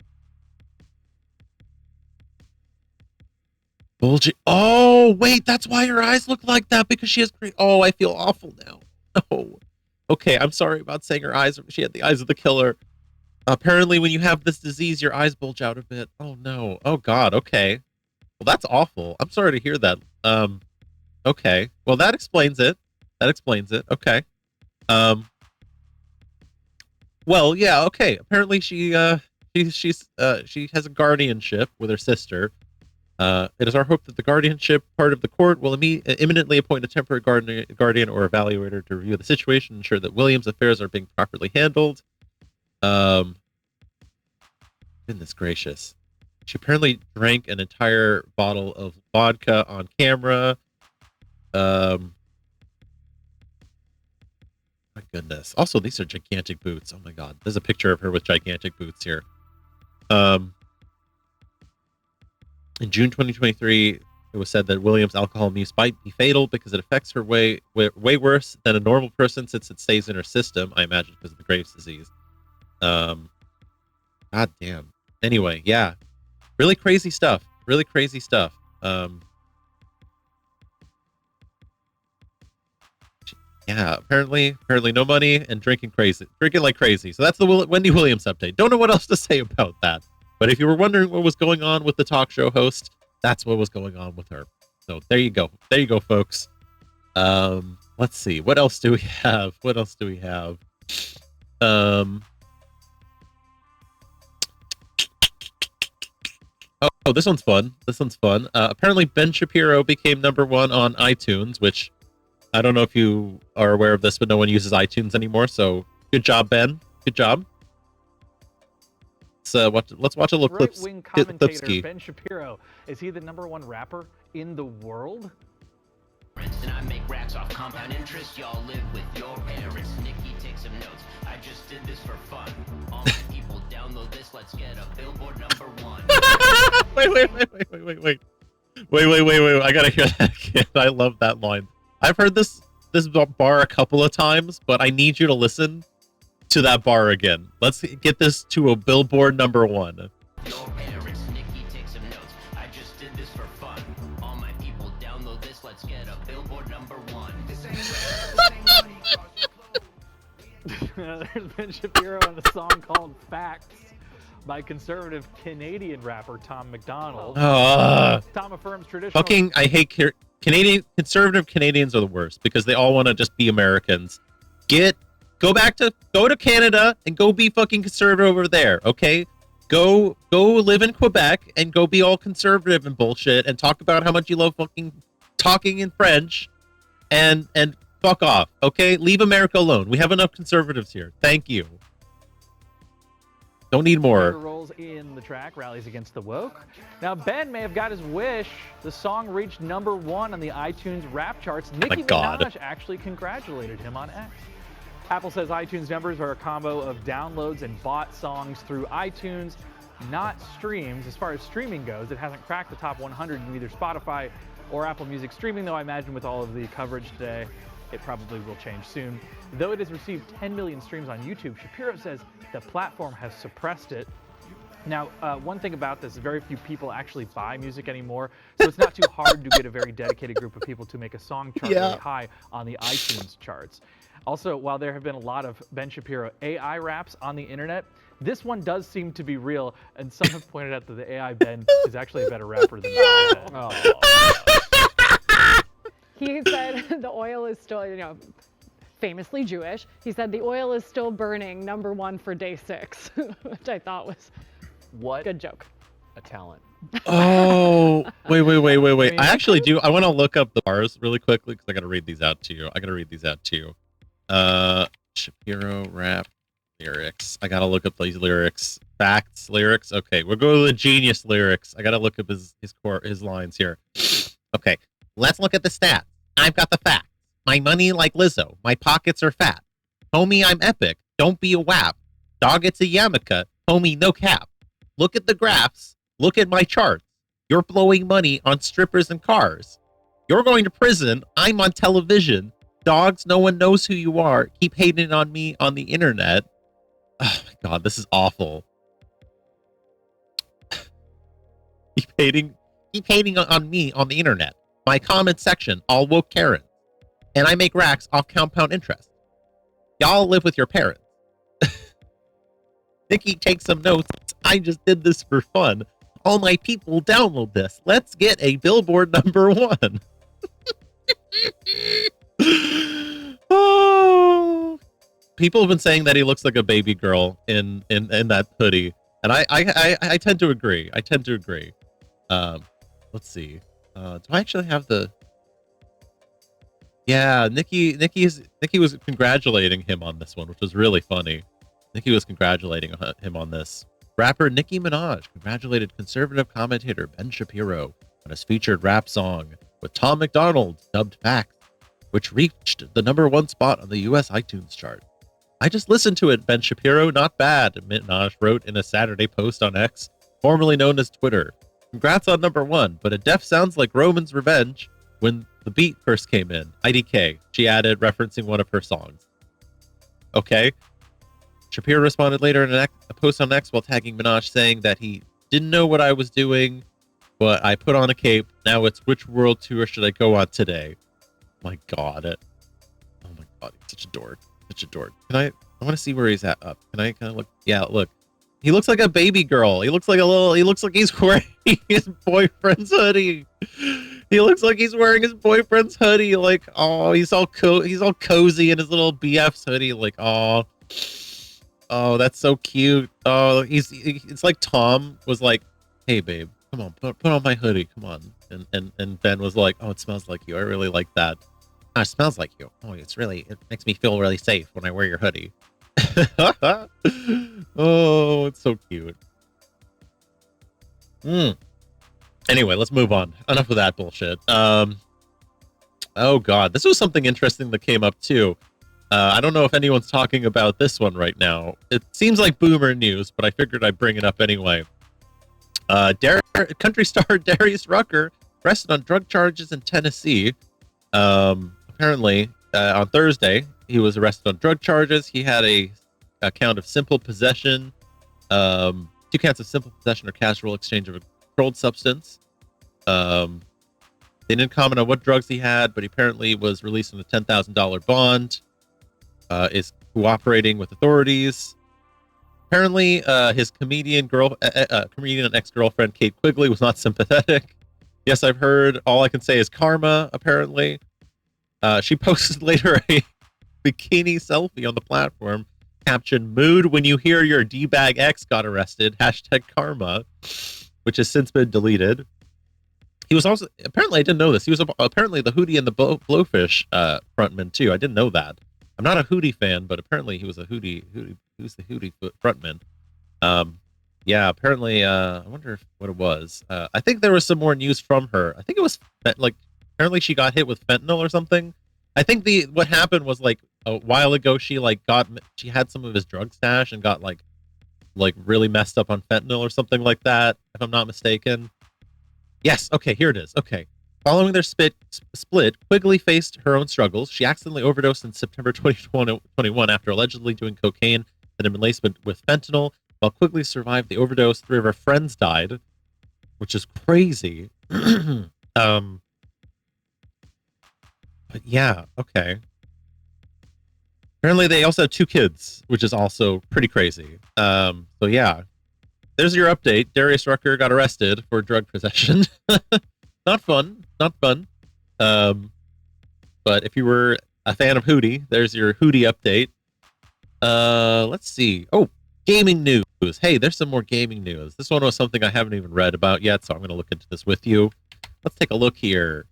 Bulging. Oh, wait, that's why her eyes look like that, because she has great. Oh, I feel awful now. Oh, okay. I'm sorry about saying her eyes. She had the eyes of the killer. Apparently, when you have this disease, your eyes bulge out a bit. Oh, no. Oh, God. Okay. Well, that's awful. I'm sorry to hear that. Okay. Well, that explains it. Okay. Well, yeah. Okay. Apparently, she has a guardianship with her sister. It is our hope that the guardianship part of the court will imminently appoint a temporary guardian or evaluator to review the situation, ensure that Williams' affairs are being properly handled. Goodness gracious. She apparently drank an entire bottle of vodka on camera. My goodness. Also, these are gigantic boots. Oh my God. There's a picture of her with gigantic boots here. In June 2023, it was said that Williams' alcohol use might be fatal because it affects her way worse than a normal person since it stays in her system, I imagine because of the Graves' disease. God damn. Anyway, yeah. Really crazy stuff. Yeah, apparently no money and drinking like crazy. So that's the Wendy Williams update. Don't know what else to say about that. But if you were wondering what was going on with the talk show host, that's what was going on with her. So there you go, folks. Let's see. What else do we have? Oh, this one's fun. Apparently Ben Shapiro became #1 on iTunes, which I don't know if you are aware of this, but no one uses iTunes anymore. So good job, Ben. Good job. Let's watch a little clip. Right-wing commentator Ben Shapiro, is he the #1 rapper in the world? And I make racks off compound interest. Y'all live with your parents. Nikki, take some notes. I just did this for fun. All my people download this. Let's get a Billboard #1. Wait. I gotta hear that again. I love that line. I've heard this bar a couple of times, but I need you to listen to that bar again. Let's get this to a Billboard #1. Your parents, Nikki, take some notes. I just did this for fun. All my people download this. Let's get a Billboard #1. There's Ben Shapiro on a song called Facts by conservative Canadian rapper Tom MacDonald. Tom affirms traditional... I hate conservative Canadians are the worst because they all want to just be Americans. Go to Canada and go be fucking conservative over there, okay? Go live in Quebec and go be all conservative and bullshit and talk about how much you love fucking talking in French and fuck off, okay? Leave America alone. We have enough conservatives here. Thank you. Don't need more. Roles in the track, rallies against the woke. Now, Ben may have got his wish. The song reached #1 on the iTunes rap charts. Nicki Minaj actually congratulated him on X. Apple says iTunes numbers are a combo of downloads and bought songs through iTunes, not streams. As far as streaming goes, it hasn't cracked the top 100 in either Spotify or Apple Music streaming, though I imagine with all of the coverage today, it probably will change soon. Though it has received 10 million streams on YouTube, Shapiro says the platform has suppressed it. Now, one thing about this is very few people actually buy music anymore, so it's not too hard to get a very dedicated group of people to make a song chart really high on the iTunes charts. Also, while there have been a lot of Ben Shapiro AI raps on the internet, this one does seem to be real, and some have pointed out that the AI Ben is actually a better rapper than the Ben. He said the oil is still, famously Jewish. He said the oil is still burning, #1 for day 6, which I thought was good joke. A talent. Oh, wait. mean, I actually do. I want to look up the bars really quickly because I got to read these out to you. Shapiro rap lyrics. I got to look up these lyrics. Facts lyrics. Okay, we'll go to the genius lyrics. I got to look up his lines here. Okay, let's look at the stats. I've got the facts. My money like Lizzo. My pockets are fat. Homie, I'm epic. Don't be a wap. Dog, it's a yarmulke. Homie, no cap. Look at the graphs. Look at my charts. You're blowing money on strippers and cars. You're going to prison. I'm on television. Dogs, no one knows who you are. Keep hating on me on the internet. Oh my God, this is awful. Keep hating on me on the internet. My comment section, all woke Karen. And I make racks off compound interest. Y'all live with your parents. Nikki, take some notes. I just did this for fun. All my people download this. Let's get a Billboard #1. Oh, people have been saying that he looks like a baby girl in that hoodie, and I tend to agree. Let's see. Do I actually have the? Yeah, Nikki was congratulating him on this one, which was really funny. Nikki was congratulating him on this. Rapper Nicki Minaj congratulated conservative commentator Ben Shapiro on his featured rap song with Tom McDonald, dubbed Facts, which reached the #1 spot on the US iTunes chart. I just listened to it, Ben Shapiro, not bad, Minaj wrote in a Saturday post on X, formerly known as Twitter. Congrats on #1, but a deaf sounds like Roman's Revenge when the beat first came in. IDK, she added, referencing one of her songs. Okay. Shapiro responded later in a post on X while tagging Minaj, saying that he didn't know what I was doing, but I put on a cape. Now it's which world tour should I go on today? My God. Oh my God. He's such a dork. I want to see where he's at up. Can I kind of look? Yeah, look. He looks like a baby girl. He looks like he's wearing his boyfriend's hoodie. He looks like he's wearing his boyfriend's hoodie. Like, oh, he's all cozy in his little BF's hoodie. Like, oh, that's so cute. Oh, it's like Tom was like, hey babe, come on, put on my hoodie, come on. And Ben was like, oh, it smells like you. I really like that. Oh, it smells like you. Oh, it makes me feel really safe when I wear your hoodie. Oh, it's so cute. Anyway, let's move on. Enough of that bullshit. Oh God, this was something interesting that came up too. I don't know if anyone's talking about this one right now. It seems like boomer news, but I figured I'd bring it up anyway. Country star Darius Rucker arrested on drug charges in Tennessee. Apparently, on Thursday, he was arrested on drug charges. He had a count of simple possession, 2 counts of simple possession or casual exchange of a controlled substance. They didn't comment on what drugs he had, but he apparently was released on a $10,000 bond. Is cooperating with authorities. Apparently, his comedian and ex-girlfriend Kate Quigley was not sympathetic. Yes, I've heard. All I can say is karma. Apparently, she posted later a bikini selfie on the platform, captioned "Mood when you hear your D-bag ex got arrested." #karma, which has since been deleted. He was also apparently, I didn't know this. He was apparently the Hootie and the Blowfish frontman too. I didn't know that. I'm not a Hootie fan, but apparently he was a Hootie. He was the Hootie frontman. Yeah, apparently, I wonder what it was. I think there was some more news from her. I think it was apparently she got hit with fentanyl or something. I think what happened was like a while ago she had some of his drug stash and got like really messed up on fentanyl or something like that, if I'm not mistaken. Yes, okay, here it is. Okay. Following their split, Quigley faced her own struggles. She accidentally overdosed in September 2021 after allegedly doing cocaine that had been laced with fentanyl. While Quigley survived the overdose, 3 of her friends died, which is crazy. But yeah, okay. Apparently they also have 2 kids, which is also pretty crazy. So yeah, there's your update. Darius Rucker got arrested for drug possession. Not fun. But if you were a fan of Hootie, there's your Hootie update. Let's see. Oh, gaming news. Hey, there's some more gaming news. This one was something I haven't even read about yet, so I'm going to look into this with you. Let's take a look here.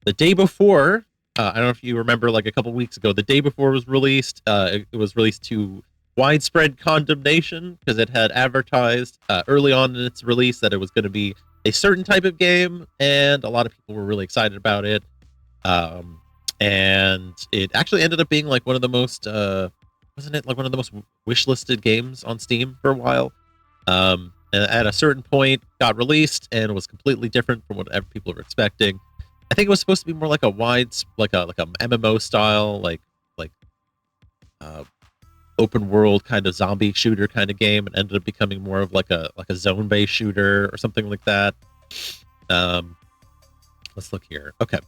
The day before, I don't know if you remember, like a couple weeks ago, the day before it was released, it was released to widespread condemnation because it had advertised early on in its release that it was going to be a certain type of game, and a lot of people were really excited about it. And it actually ended up being like one of the most, wasn't it like one of the most wishlisted games on Steam for a while? And at a certain point, got released and was completely different from what people were expecting. I think it was supposed to be more like a like a MMO style, like open world kind of zombie shooter kind of game, and ended up becoming more of like a zone based shooter or something like that. Let's look here. Okay.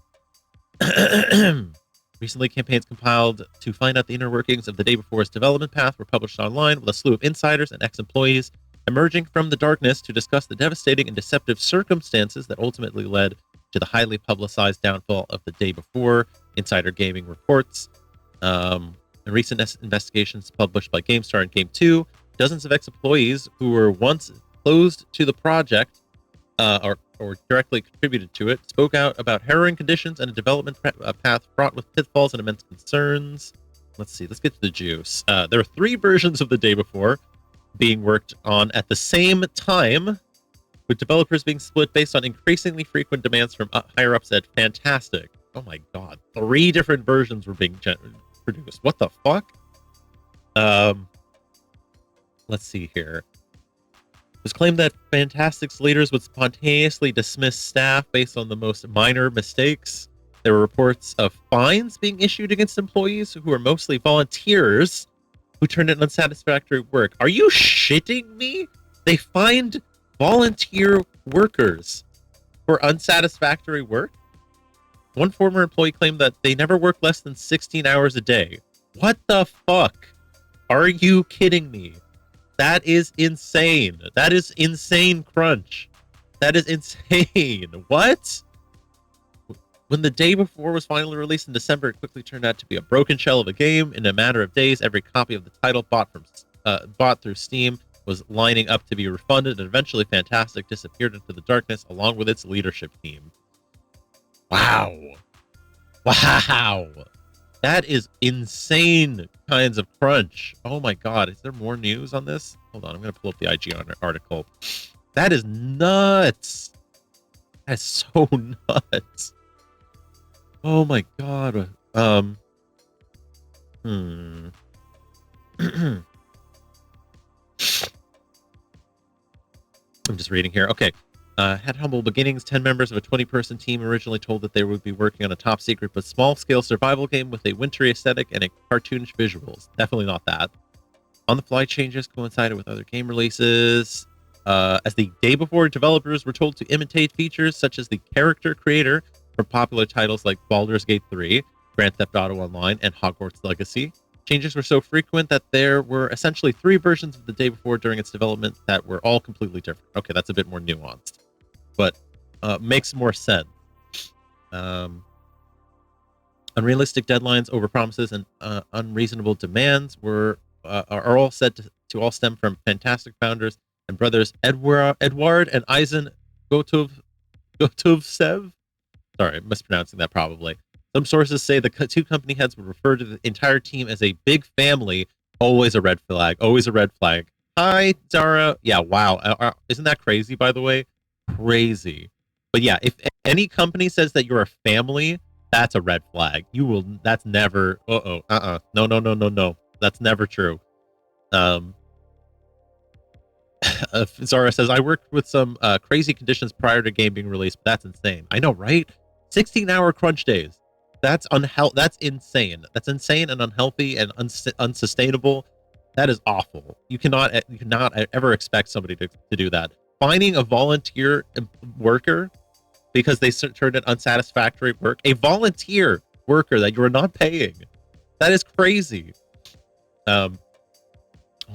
Recently, campaigns compiled to find out the inner workings of the day before's development path were published online, with a slew of insiders and ex-employees emerging from the darkness to discuss the devastating and deceptive circumstances that ultimately led to the highly publicized downfall of the day before. Insider Gaming reports. In recent investigations published by GameStar and Game2, dozens of ex-employees who were once closed to the project or directly contributed to it spoke out about harrowing conditions and a development path fraught with pitfalls and immense concerns. Let's see. Let's get to the juice. There are 3 versions of the day before being worked on at the same time, with developers being split based on increasingly frequent demands from higher-ups at Fantastic. Oh my god. 3 different versions were being produced. What the fuck? Let's see here. It was claimed that Fantastic's leaders would spontaneously dismiss staff based on the most minor mistakes. There were reports of fines being issued against employees who were mostly volunteers who turned in unsatisfactory work. Are you shitting me? They fined volunteer workers for unsatisfactory work? One former employee claimed that they never worked less than 16 hours a day. What the fuck? Are you kidding me? That is insane. That is insane crunch. That is insane. What? When the day before was finally released in December, it quickly turned out to be a broken shell of a game. In a matter of days, every copy of the title bought through Steam was lining up to be refunded, and eventually Fantastic disappeared into the darkness along with its leadership team. Wow. Wow. That is insane kinds of crunch. Oh my god. Is there more news on this? Hold on. I'm going to pull up the IG article. That is nuts. That's so nuts. Oh my god. I'm just reading here. Okay. Had humble beginnings. 10 members of a 20-person team originally told that they would be working on a top-secret but small-scale survival game with a wintry aesthetic and a cartoonish visuals. Definitely not that. On-the-fly changes coincided with other game releases. As the day before, developers were told to imitate features such as the character creator from popular titles like Baldur's Gate 3, Grand Theft Auto Online, and Hogwarts Legacy. Changes were so frequent that there were essentially 3 versions of the day before during its development that were all completely different. Okay, that's a bit more nuanced, but makes more sense. Unrealistic deadlines, overpromises, and unreasonable demands are all said to all stem from Fantastic founders and brothers Edward and Eisen Gotovsev. Sorry, I'm mispronouncing that probably. Some sources say the 2 company heads would refer to the entire team as a big family. Always a red flag. Always a red flag. Hi, Zara. Yeah, wow. Isn't that crazy, by the way? Crazy. But yeah, if any company says that you're a family, that's a red flag. That's never, no. That's never true. Zara says, I worked with some crazy conditions prior to game being released, but that's insane. I know, right? 16-hour crunch days. That's insane. That's insane and unhealthy and unsustainable. That is awful. You cannot ever expect somebody to do that. Finding a volunteer worker because they turned in unsatisfactory work, a volunteer worker that you are not paying, that is crazy. Oh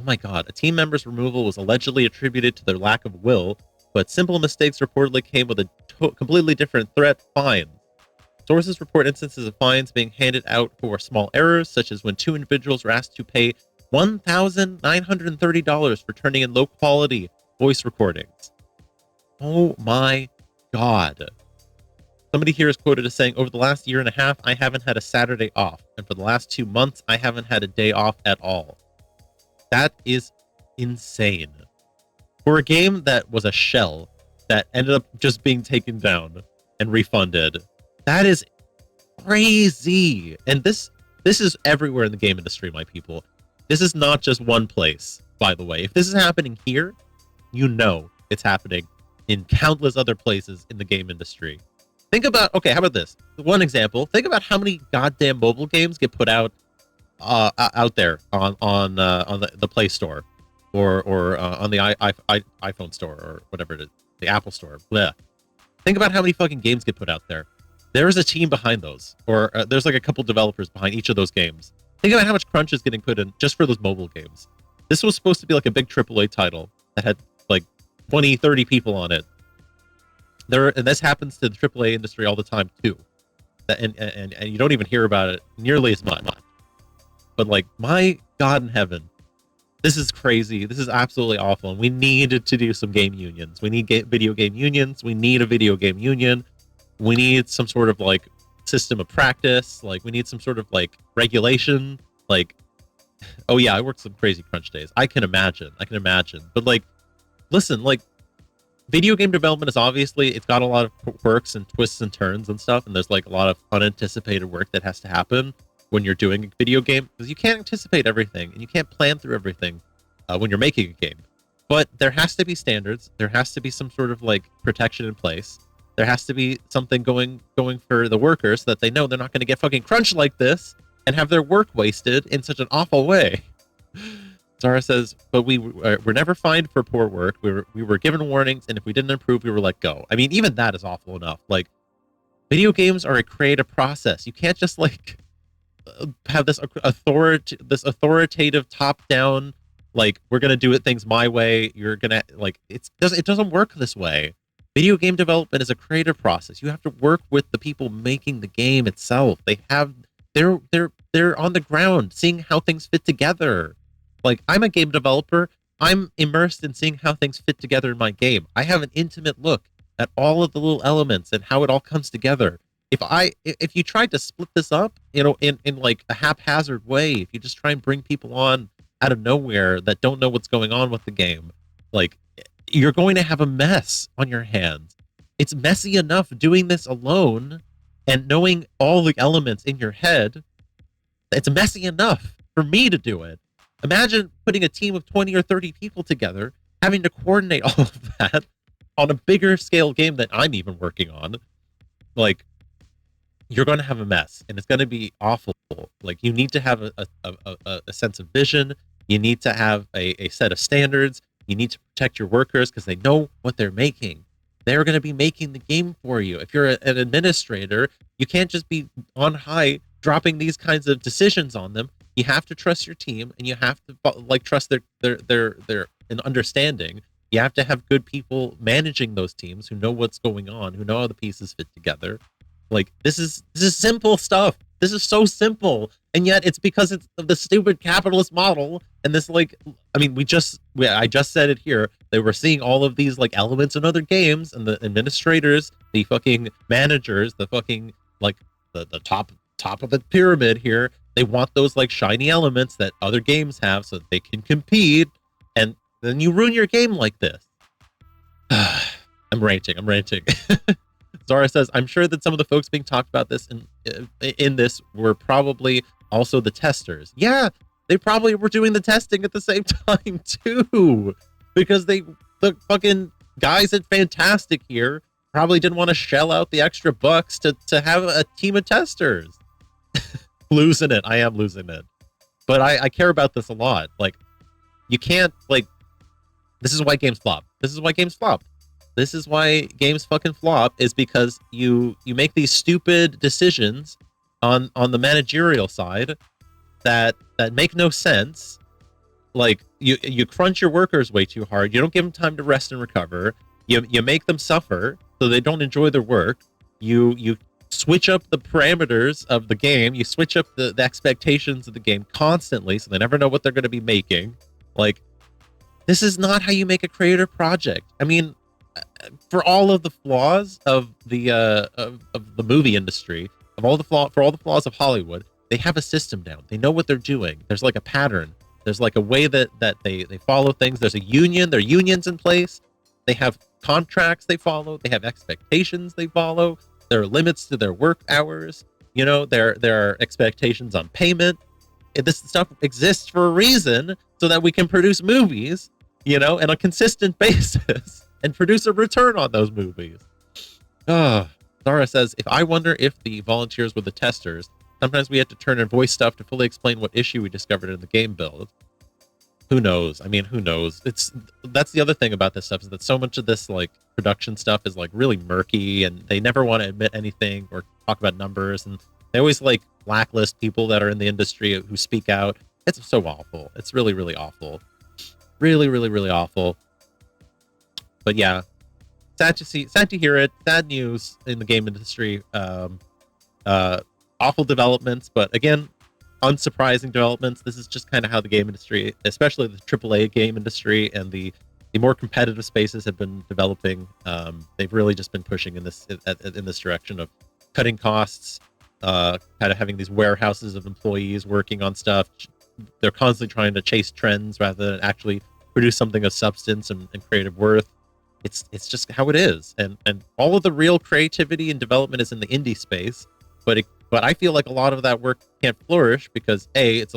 my God. A team member's removal was allegedly attributed to their lack of will, but simple mistakes reportedly came with a completely different threat: fines. Sources report instances of fines being handed out for small errors, such as when 2 individuals were asked to pay $1,930 for turning in low-quality voice recordings. Oh my God. Somebody here is quoted as saying, over the last year and a half, I haven't had a Saturday off, and for the last 2 months, I haven't had a day off at all. That is insane. For a game that was a shell that ended up just being taken down and refunded, that is crazy. And this is everywhere in the game industry, my people. This is not just one place, by the way. If this is happening here, you know it's happening in countless other places in the game industry. Think about, okay, how about this? One example. Think about how many goddamn mobile games get put out there on the Play Store or on the iPhone store or whatever it is, the Apple Store. Blech. Think about how many fucking games get put out there. There is a team behind those, or there's like a couple developers behind each of those games. Think about how much crunch is getting put in just for those mobile games. This was supposed to be like a big AAA title that had like 20, 30 people on it. And this happens to the AAA industry all the time too. And you don't even hear about it nearly as much. But like, my God in heaven, this is crazy. This is absolutely awful. And we need to do some game unions. We need video game unions. We need a video game union. We need some sort of like system of practice. Like, we need some sort of like regulation. Like, oh yeah, I worked some crazy crunch days. I can imagine. But like, listen, like, video game development is obviously, it's got a lot of quirks and twists and turns and stuff. And there's like a lot of unanticipated work that has to happen when you're doing a video game, because you can't anticipate everything and you can't plan through everything when you're making a game. But there has to be standards. There has to be some sort of like protection in place. There has to be something going for the workers so that they know they're not going to get fucking crunched like this and have their work wasted in such an awful way. Zara says, but we were never fined for poor work. We were given warnings, and if we didn't improve, we were let go. I mean, even that is awful enough. Like, video games are a creative process. You can't just like have this authoritative top-down, like, we're gonna do things my way. You're gonna like, it doesn't work this way. Video game development is a creative process. You have to work with the people making the game itself. They're on the ground, seeing how things fit together. Like, I'm a game developer. I'm immersed in seeing how things fit together in my game. I have an intimate look at all of the little elements and how it all comes together. If you tried to split this up, you know, in like a haphazard way, if you just try and bring people on out of nowhere that don't know what's going on with the game, like, you're going to have a mess on your hands. It's messy enough doing this alone and knowing all the elements in your head. It's messy enough for me to do it. Imagine putting a team of 20 or 30 people together, having to coordinate all of that on a bigger scale game that I'm even working on. Like, you're going to have a mess, and it's going to be awful. Like, you need to have a sense of vision. You need to have a set of standards. You need to protect your workers because they know what they're making. They're going to be making the game for you. If you're an administrator, you can't just be on high dropping these kinds of decisions on them. You have to trust your team, and you have to like trust their understanding. You have to have good people managing those teams who know what's going on, who know how the pieces fit together. Like, this is simple stuff. This is so simple, and yet it's because it's the stupid capitalist model. And this, like, I mean, I just said it here. They were seeing all of these like elements in other games, and the administrators, the fucking managers, the fucking like the top of the pyramid here. They want those like shiny elements that other games have so that they can compete, and then you ruin your game like this. I'm ranting. Zara says, I'm sure that some of the folks being talked about this in this were probably also the testers. Yeah, they probably were doing the testing at the same time too, because the fucking guys at Fantastic here probably didn't want to shell out the extra bucks to have a team of testers. Losing it. I am losing it. But I care about this a lot. Like, you can't, like, this is why games flop. This is why games flop. This is why games fucking flop, is because you make these stupid decisions on the managerial side that make no sense. Like, you crunch your workers way too hard. You don't give them time to rest and recover. You make them suffer so they don't enjoy their work. You switch up the parameters of the game. You switch up the expectations of the game constantly, so they never know what they're going to be making. Like, this is not how you make a creative project. I mean, for all of the flaws of the movie industry, for all the flaws of Hollywood, they have a system down. They know what they're doing. There's like a pattern. There's like a way that they follow things. There's a union. There are unions in place. They have contracts they follow. They have expectations they follow. There are limits to their work hours. You know, there are expectations on payment. This stuff exists for a reason, so that we can produce movies, you know, on a consistent basis and produce a return on those movies. Zara says, if I wonder if the volunteers were the testers, sometimes we had to turn in voice stuff to fully explain what issue we discovered in the game build. Who knows? I mean, who knows? That's the other thing about this stuff, is that so much of this like production stuff is like really murky, and they never want to admit anything or talk about numbers, and they always like blacklist people that are in the industry who speak out. It's so awful. It's really, really awful. Really, really, really awful. But yeah, sad to hear it. Sad news in the game industry. Awful developments, but again, unsurprising developments. This is just kind of how the game industry, especially the AAA game industry and the more competitive spaces, have been developing. They've really just been pushing in this direction of cutting costs, kind of having these warehouses of employees working on stuff. They're constantly trying to chase trends rather than actually produce something of substance and creative worth. It's just how it is, and all of the real creativity and development is in the indie space, but I feel like a lot of that work can't flourish because it's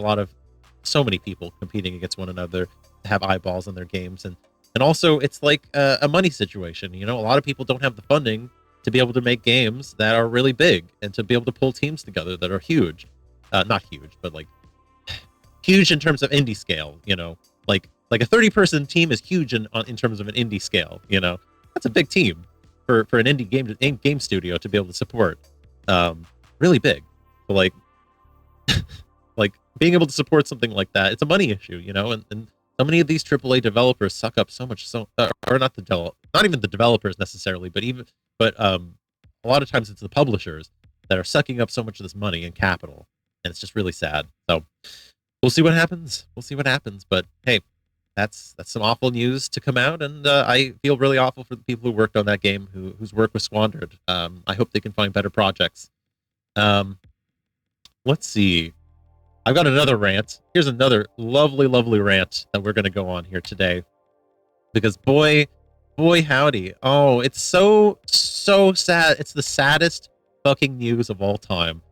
so many people competing against one another to have eyeballs on their games, and also it's like a money situation. You know, a lot of people don't have the funding to be able to make games that are really big and to be able to pull teams together that are huge. Not huge, but like huge in terms of indie scale, you know, like a 30-person team is huge in terms of an indie scale, you know. That's a big team for an indie game studio to be able to support. Really big. But like like being able to support something like that, it's a money issue, you know, and so many of these AAA developers suck up so much, or not even the developers necessarily, but a lot of times it's the publishers that are sucking up so much of this money and capital, and it's just really sad. So we'll see what happens. But hey, that's some awful news to come out, and I feel really awful for the people who worked on that game, whose work was squandered. I hope they can find better projects. Let's see. I've got another rant. Here's another lovely, lovely rant that we're going to go on here today, because boy howdy. Oh, it's so sad. It's the saddest fucking news of all time.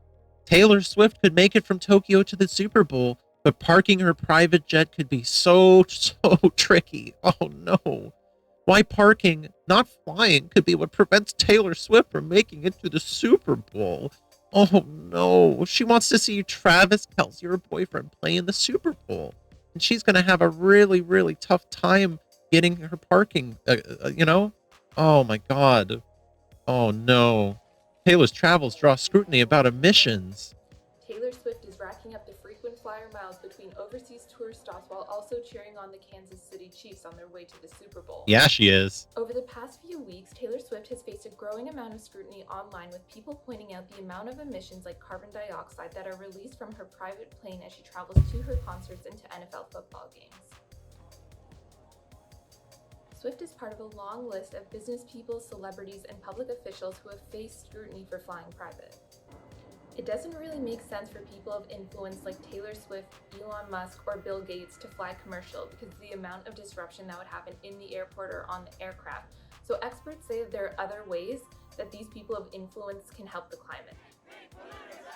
Taylor Swift could make it from Tokyo to the Super Bowl, but parking her private jet could be so tricky. Oh no. Why parking, not flying, could be what prevents Taylor Swift from making it to the Super Bowl. Oh no. She wants to see Travis Kelce, her boyfriend, play in the Super Bowl. And she's going to have a really, really tough time getting her parking, you know? Oh my God. Oh no. Taylor's travels draw scrutiny about emissions. Taylor Swift is racking up the frequent flyer miles between overseas tour stops while also cheering on the Kansas City Chiefs on their way to the Super Bowl. Yeah, she is. Over the past few weeks, Taylor Swift has faced a growing amount of scrutiny online, with people pointing out the amount of emissions like carbon dioxide that are released from her private plane as she travels to her concerts and to NFL football games. Swift is part of a long list of business people, celebrities, and public officials who have faced scrutiny for flying private. It doesn't really make sense for people of influence like Taylor Swift, Elon Musk, or Bill Gates to fly commercial because of the amount of disruption that would happen in the airport or on the aircraft. So experts say that there are other ways that these people of influence can help the climate.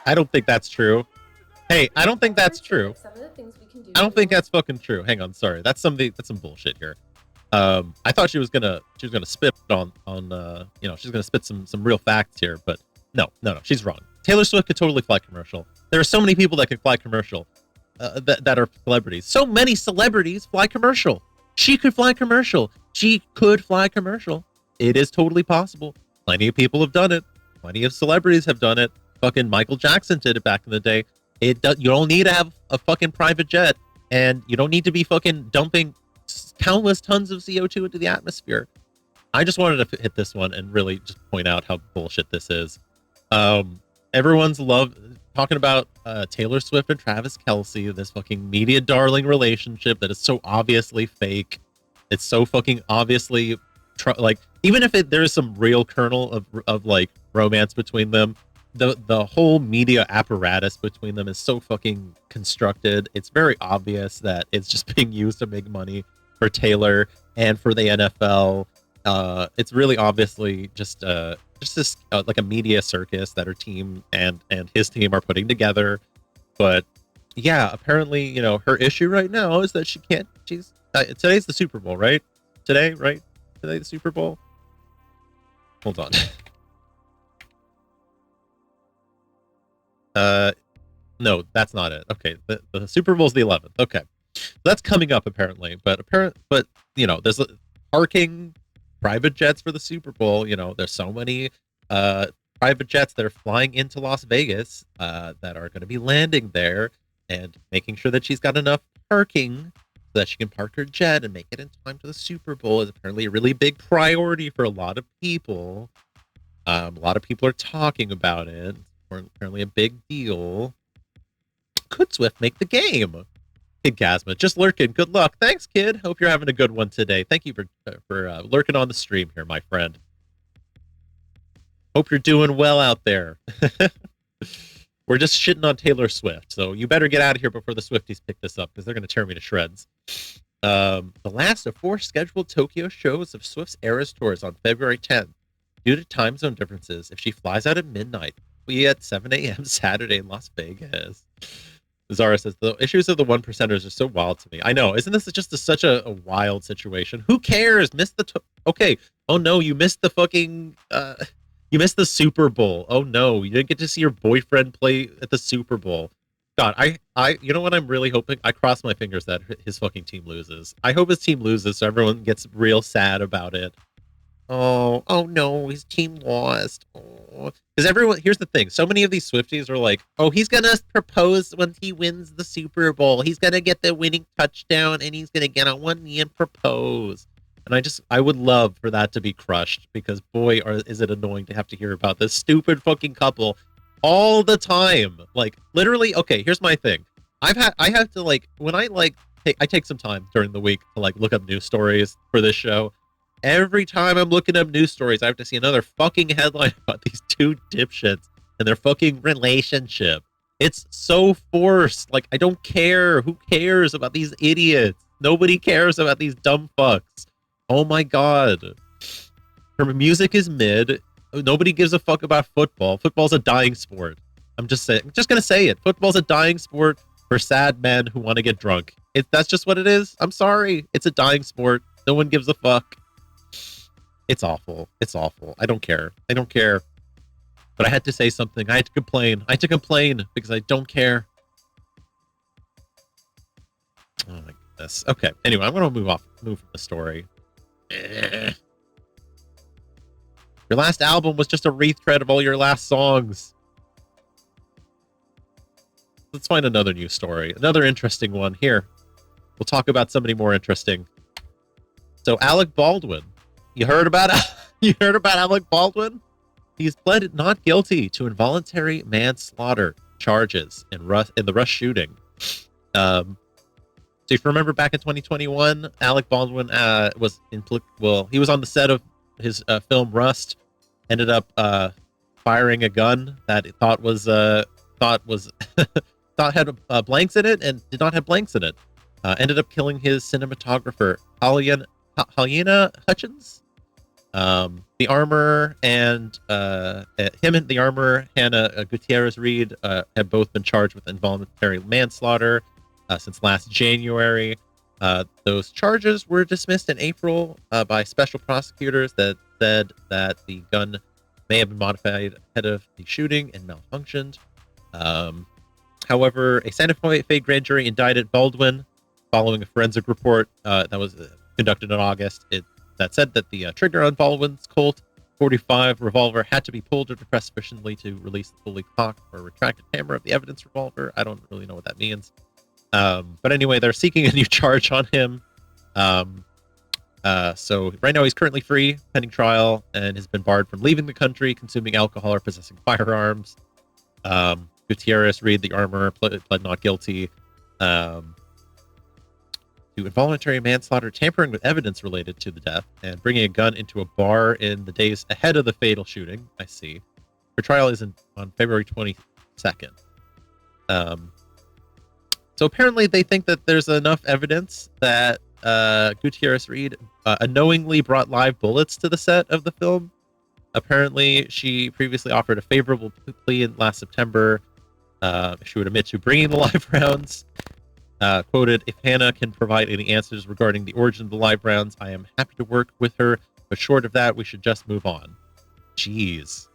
I don't think that's true. Hey, I don't think that's true. Some of the things we can do I don't think that's fucking true. Hang on, sorry. That's some bullshit here. I thought she was gonna spit on she's gonna spit some real facts here, but no, she's wrong. Taylor Swift could totally fly commercial. There are so many people that could fly commercial, that are celebrities. So many celebrities fly commercial. She could fly commercial. She could fly commercial. It is totally possible. Plenty of people have done it. Plenty of celebrities have done it. Fucking Michael Jackson did it back in the day. You don't need to have a fucking private jet, and you don't need to be fucking dumping countless tons of CO2 into the atmosphere. I just wanted to hit this one and really just point out how bullshit this is. Everyone's talking about Taylor Swift and Travis Kelce, this fucking media darling relationship that is so obviously fake. It's so fucking obviously even if there is some real kernel of like romance between them, the whole media apparatus between them is so fucking constructed. It's very obvious that it's just being used to make money for Taylor and for the NFL. It's really obviously just this like a media circus that her team and his team are putting together. But yeah, apparently, her issue right now is that today's the Super Bowl, right? Today the Super Bowl. Hold on. No, that's not it. Okay, the Super Bowl's the 11th. Okay, so that's coming up apparently. But there's parking, private jets for the Super Bowl. There's so many private jets that are flying into Las Vegas that are going to be landing there, and making sure that she's got enough parking so that she can park her jet and make it in time to the Super Bowl is apparently a really big priority for a lot of people. A lot of people are talking about it. It's apparently a big deal. Could Swift make the game? Kid Gasma, just lurking. Good luck. Thanks, kid. Hope you're having a good one today. Thank you for lurking on the stream here, my friend. Hope you're doing well out there. We're just shitting on Taylor Swift, so you better get out of here before the Swifties pick this up, because they're going to tear me to shreds. The last of 4 scheduled Tokyo shows of Swift's Eras Tour is on February 10th. Due to time zone differences, if she flies out at midnight, we at 7 a.m. Saturday in Las Vegas. Zara says, the issues of the 1%ers are so wild to me. I know. Isn't this just such a wild situation? Who cares? Okay. Oh, no. You missed the fucking... you missed the Super Bowl. Oh, no. You didn't get to see your boyfriend play at the Super Bowl. God, you know what I'm really hoping? I cross my fingers that his fucking team loses. I hope his team loses so everyone gets real sad about it. Oh no, his team lost. Because here's the thing, so many of these Swifties are like, oh, he's gonna propose when he wins the Super Bowl. He's gonna get the winning touchdown and he's gonna get on one knee and propose. And I would love for that to be crushed, because boy, is it annoying to have to hear about this stupid fucking couple all the time. Like, literally, okay, here's my thing. I have to, like, when I take some time during the week to like look up news stories for this show. Every time I'm looking up news stories, I have to see another fucking headline about these two dipshits and their fucking relationship. It's so forced. Like, I don't care. Who cares about these idiots? Nobody cares about these dumb fucks. Oh my god. Her music is mid. Nobody gives a fuck about football. Football's a dying sport. I'm just gonna say it. Football's a dying sport for sad men who want to get drunk. That's just what it is. I'm sorry. It's a dying sport. No one gives a fuck. It's awful. It's awful. I don't care. But I had to say something. I had to complain because I don't care. Oh my goodness. Okay. Anyway, I'm going to move from the story. Your last album was just a retread of all your last songs. Let's find another news story. Another interesting one here. We'll talk about somebody more interesting. So Alec Baldwin. You heard about Alec Baldwin? He's pled not guilty to involuntary manslaughter charges in the Rush shooting. So if you remember back in 2021, Alec Baldwin he was on the set of his film Rust, ended up firing a gun that it thought had blanks in it and did not have blanks in it. Ended up killing his cinematographer, Halyna Hutchins. The armor and him and the armor, Hannah Gutierrez Reed, have both been charged with involuntary manslaughter since last January. Those charges were dismissed in April by special prosecutors that said that the gun may have been modified ahead of the shooting and malfunctioned. However, a Santa Fe grand jury indicted Baldwin following a forensic report that was conducted in August. That said that the trigger on Baldwin's Colt 45 revolver had to be pulled or depressed sufficiently to release the fully cocked or retracted hammer of the evidence revolver. I don't really know what that means. But anyway, they're seeking a new charge on him. So right now he's currently free, pending trial, and has been barred from leaving the country, consuming alcohol, or possessing firearms. Gutierrez Reed, the armor, pled not guilty to involuntary manslaughter, tampering with evidence related to the death, and bringing a gun into a bar in the days ahead of the fatal shooting. I see. Her trial is on February 22nd. So apparently they think that there's enough evidence that Gutierrez Reed unknowingly brought live bullets to the set of the film. Apparently, she previously offered a favorable plea in last September. She would admit to bringing the live rounds. Quoted, "If Hannah can provide any answers regarding the origin of the live rounds, I am happy to work with her, but short of that, we should just move on." Jeez.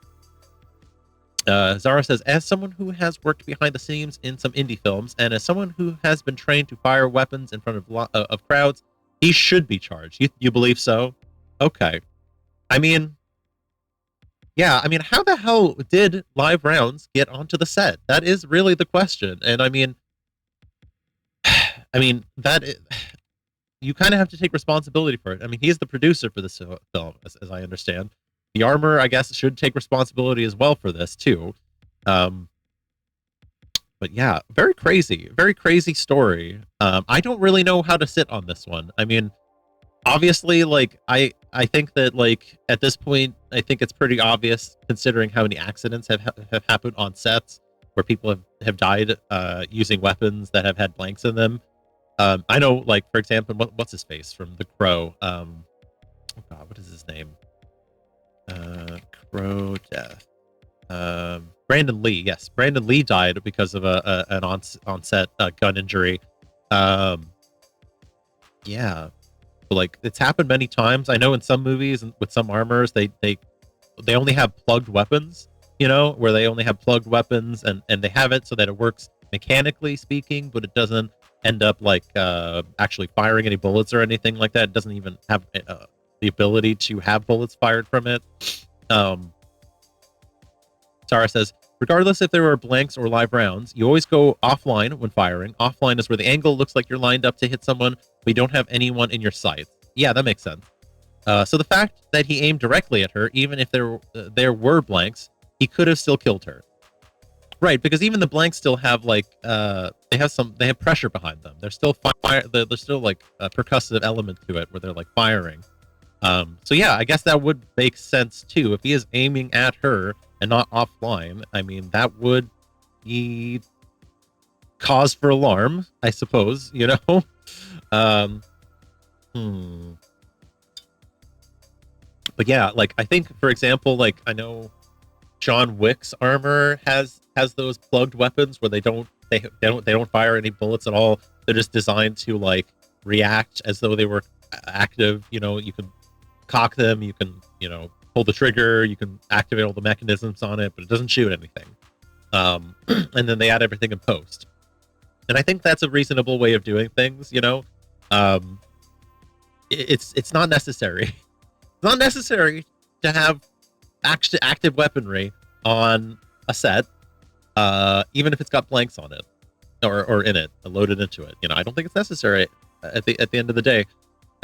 Zara says, as someone who has worked behind the scenes in some indie films, and as someone who has been trained to fire weapons in front of crowds, he should be charged. You believe so? Okay. I mean, yeah, I mean, how the hell did live rounds get onto the set? That is really the question. And I mean, you kind of have to take responsibility for it. I mean, he's the producer for this film, as I understand. The armor, I guess, should take responsibility as well for this, too. But yeah, very crazy story. I don't really know how to sit on this one. I mean, obviously, like, I think that, like, at this point, I think it's pretty obvious, considering how many accidents have happened on sets where people have died using weapons that have had blanks in them. I know, like, for example, what's his face from The Crow? Oh God, what is his name? Crow death. Brandon Lee. Yes, Brandon Lee died because of an on-set gun injury. Yeah, like, it's happened many times. I know in some movies and with some armors, they only have plugged weapons. You know, where they only have plugged weapons, and they have it so that it works mechanically speaking, but it doesn't end up like actually firing any bullets or anything like that. It doesn't even have the ability to have bullets fired from it. Sarah says, regardless if there are blanks or live rounds, you always go offline when firing. Offline is where the angle looks like you're lined up to hit someone, but you don't have anyone in your sights. Yeah, that makes sense. So the fact that he aimed directly at her, even if there were blanks, he could have still killed her. Right, because even the blanks still have, like, they have pressure behind them. There's still there's still like a percussive element to it where they're like firing. So yeah, I guess that would make sense too. If he is aiming at her and not offline, I mean, that would be cause for alarm, I suppose, you know? But yeah, like, I think, for example, like, I know John Wick's armor has those plugged weapons where they don't fire any bullets at all. They're just designed to, like, react as though they were active. You know, you can cock them, you can, you know, pull the trigger, you can activate all the mechanisms on it, but it doesn't shoot anything. And then they add everything in post. And I think that's a reasonable way of doing things, you know. It's not necessary. It's not necessary to have active weaponry on a set, even if it's got blanks on it or in it, loaded into it. You know, I don't think it's necessary at the end of the day.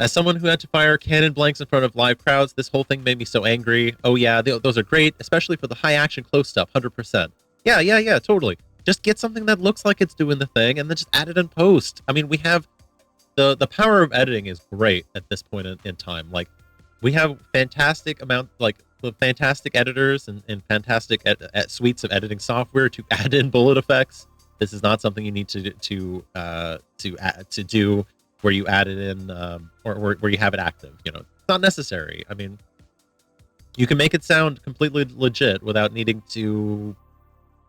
As someone who had to fire cannon blanks in front of live crowds, this whole thing made me so angry. Oh yeah, those are great, especially for the high action close stuff. 100%. Yeah, totally. Just get something that looks like it's doing the thing, and then just add it in post. I mean, we have the power of editing is great at this point in time. Like, we have fantastic editors and fantastic suites of editing software to add in bullet effects. This is not something you need to do where you add it in or where you have it active. You know, it's not necessary. I mean, You can make it sound completely legit without needing to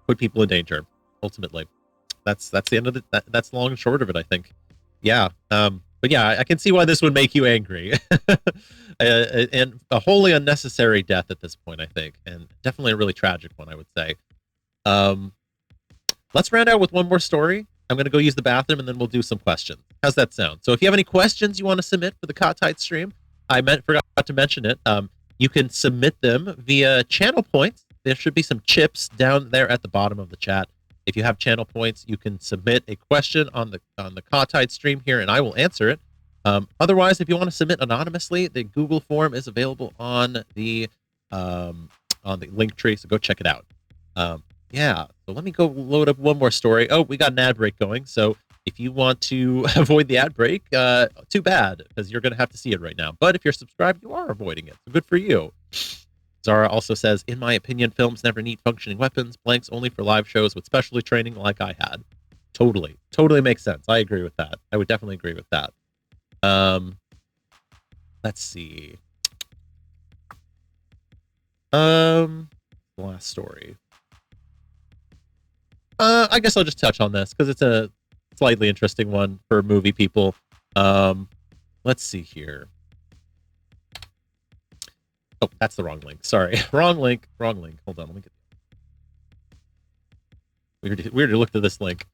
put people in danger. Ultimately, that's the end of that's long and short of it, I think. Yeah. But yeah, I can see why this would make you angry. And a wholly unnecessary death at this point, I think, and definitely a really tragic one, I would say. Let's round out with one more story. I'm going to go use the bathroom, and then we'll do some questions. How's that sound? So if you have any questions you want to submit for the Kahtide stream, forgot to mention it. You can submit them via channel points. There should be some chips down there at the bottom of the chat. If you have channel points, you can submit a question on the Kahtide stream here, and I will answer it. Otherwise, if you want to submit anonymously, the Google form is available on the link tree, so go check it out. Yeah, so let me go load up one more story. Oh, we got an ad break going, so if you want to avoid the ad break, too bad, because you're going to have to see it right now. But if you're subscribed, you are avoiding it, so good for you. Zara also says, in my opinion, films never need functioning weapons, blanks only for live shows with specialty training like I had. Totally makes sense. I agree with that. I would definitely agree with that. Let's see. Last story. I guess I'll just touch on this because it's a slightly interesting one for movie people. Let's see here. Oh, that's the wrong link. Sorry. Wrong link. Hold on. Let me get... Weird to look at this link.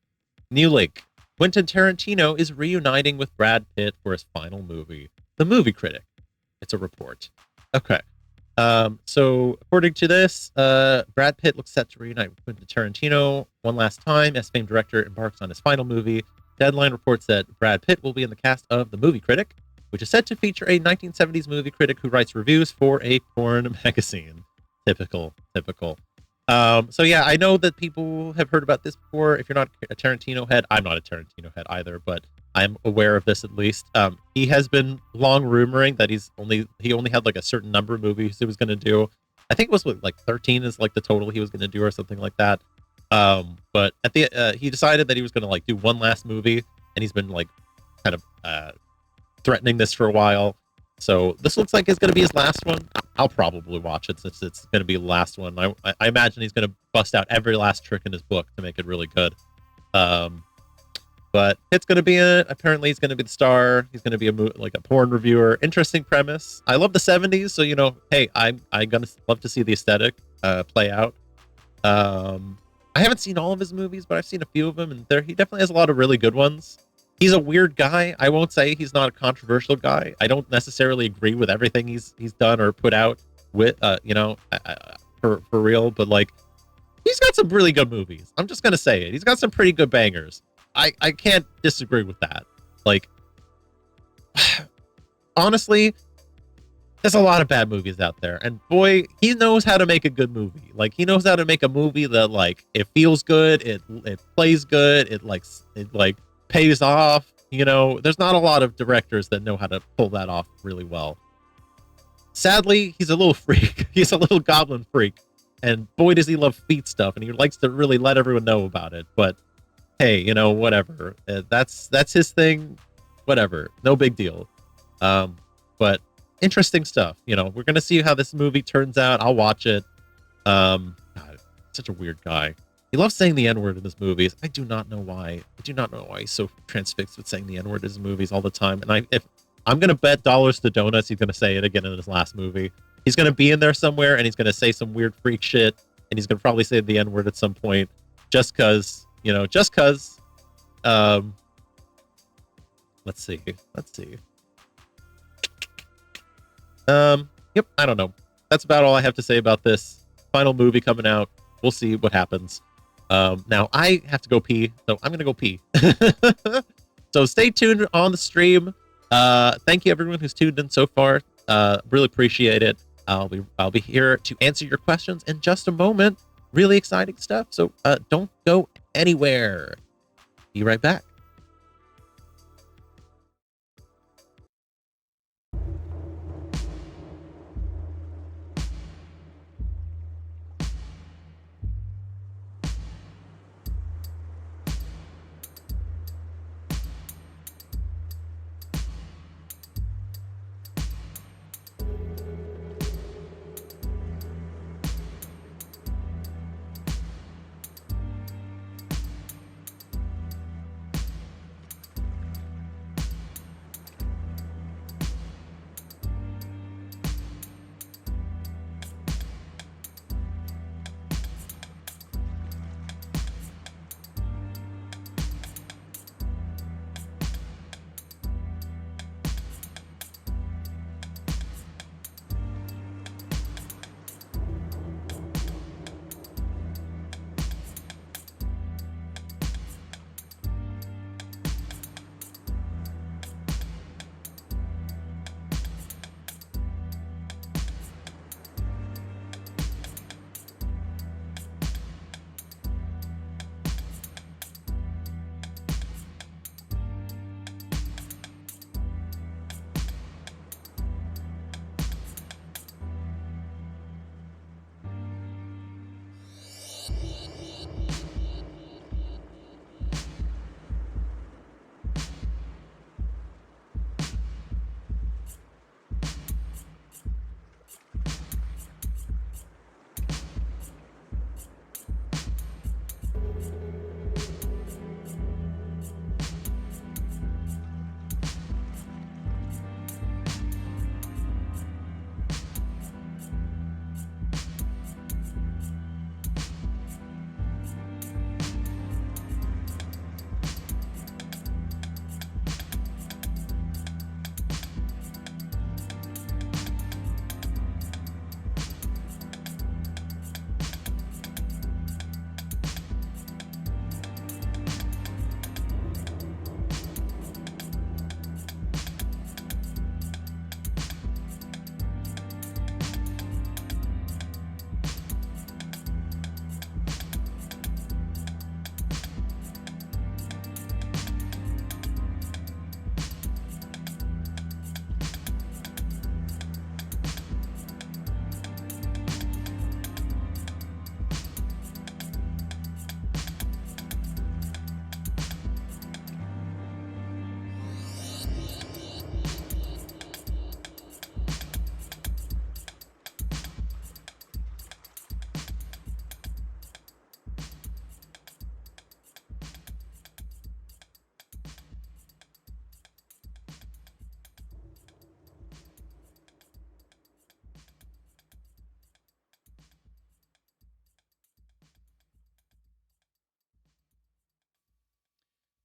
New link. Quentin Tarantino is reuniting with Brad Pitt for his final movie. The Movie Critic. It's a report. Okay. So according to this, Brad Pitt looks set to reunite with Quentin Tarantino one last time as famed director embarks on his final movie. Deadline reports that Brad Pitt will be in the cast of The Movie Critic, which is set to feature a 1970s movie critic who writes reviews for a porn magazine. Typical. So yeah, I know that people have heard about this before. If you're not a Tarantino head, I'm not a Tarantino head either, but I'm aware of this at least. He has been long rumoring that he only had like a certain number of movies he was going to do. I think it was like 13 is like the total he was going to do or something like that. But at the he decided that he was going to like do one last movie, and he's been like kind of threatening this for a while. So this looks like it's going to be his last one. I'll probably watch it since it's going to be the last one. I imagine he's going to bust out every last trick in his book to make it really good. But Pitt's going to be in it. Apparently he's going to be the star. He's going to be like a porn reviewer. Interesting premise. I love the 70s, so hey, I'm going to love to see the aesthetic play out. I haven't seen all of his movies, but I've seen a few of them, and he definitely has a lot of really good ones. He's a weird guy. I won't say he's not a controversial guy. I don't necessarily agree with everything he's done or put out with, for real. But like, he's got some really good movies. I'm just gonna say it. He's got some pretty good bangers. I can't disagree with that. Like, honestly, there's a lot of bad movies out there, and boy, he knows how to make a good movie. Like, he knows how to make a movie that like it feels good, it plays good, it pays off. There's not a lot of directors that know how to pull that off really well. Sadly, he's a little freak. He's a little goblin freak, and boy does he love feet stuff, and he likes to really let everyone know about it. But hey, whatever. That's his thing. Whatever, no big deal. But interesting stuff. We're gonna see how this movie turns out. I'll watch it. God, such a weird guy. He loves saying the N-word in his movies. I do not know why. He's so transfixed with saying the N-word in his movies all the time. And if I'm going to bet dollars to donuts, he's going to say it again in his last movie. He's going to be in there somewhere, and he's going to say some weird freak shit, and he's going to probably say the N-word at some point, just because. Let's see. Yep, I don't know. That's about all I have to say about this final movie coming out. We'll see what happens. Now I have to go pee, so I'm gonna go pee. So stay tuned on the stream. Thank you everyone who's tuned in so far. Really appreciate it. I'll be here to answer your questions in just a moment. Really exciting stuff. So don't go anywhere. Be right back.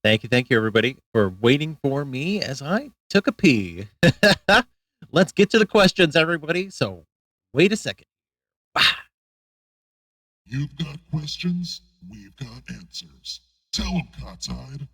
Thank you, everybody, for waiting for me as I took a pee. Let's get to the questions, everybody. So, wait a second. You've got questions, we've got answers. Tell them, Kahtide.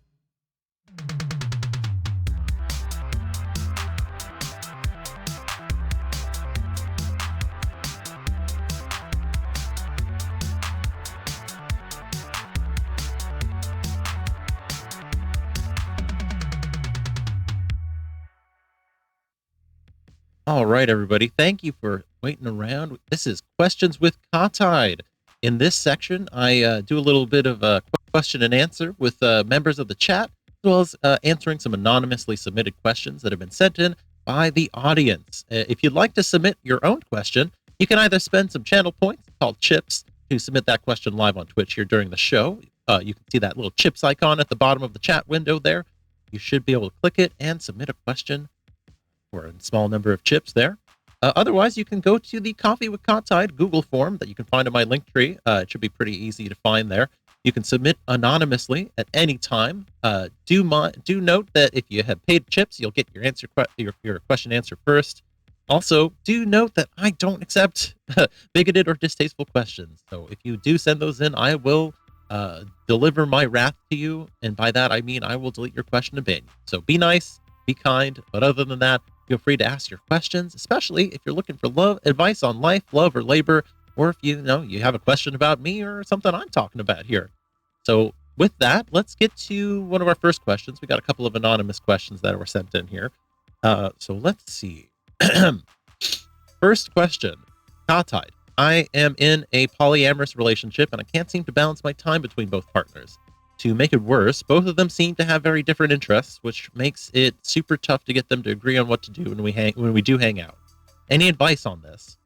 All right, everybody. Thank you for waiting around. This is Questions with Kahtide. In this section, I do a little bit of a question and answer with members of the chat, as well as answering some anonymously submitted questions that have been sent in by the audience. If you'd like to submit your own question, you can either spend some channel points called chips to submit that question live on Twitch here during the show. You can see that little chips icon at the bottom of the chat window there. You should be able to click it and submit a question for a small number of chips there. Otherwise, you can go to the Coffee with Kahtide Google form that you can find in my link tree. It should be pretty easy to find there. You can submit anonymously at any time. Do note that if you have paid chips, you'll get your question answered first. Also, do note that I don't accept bigoted or distasteful questions. So if you do send those in, I will deliver my wrath to you. And by that, I mean I will delete your question and ban you. So be nice, be kind. But other than that, feel free to ask your questions, especially if you're looking for advice on life, love, or labor, or if you have a question about me or something I'm talking about here. So with that, let's get to one of our first questions. We got a couple of anonymous questions that were sent in here. So let's see. First question. Kahtide. I am in a polyamorous relationship and I can't seem to balance my time between both partners. To make it worse, both of them seem to have very different interests, which makes it super tough to get them to agree on what to do when we do hang out. Any advice on this?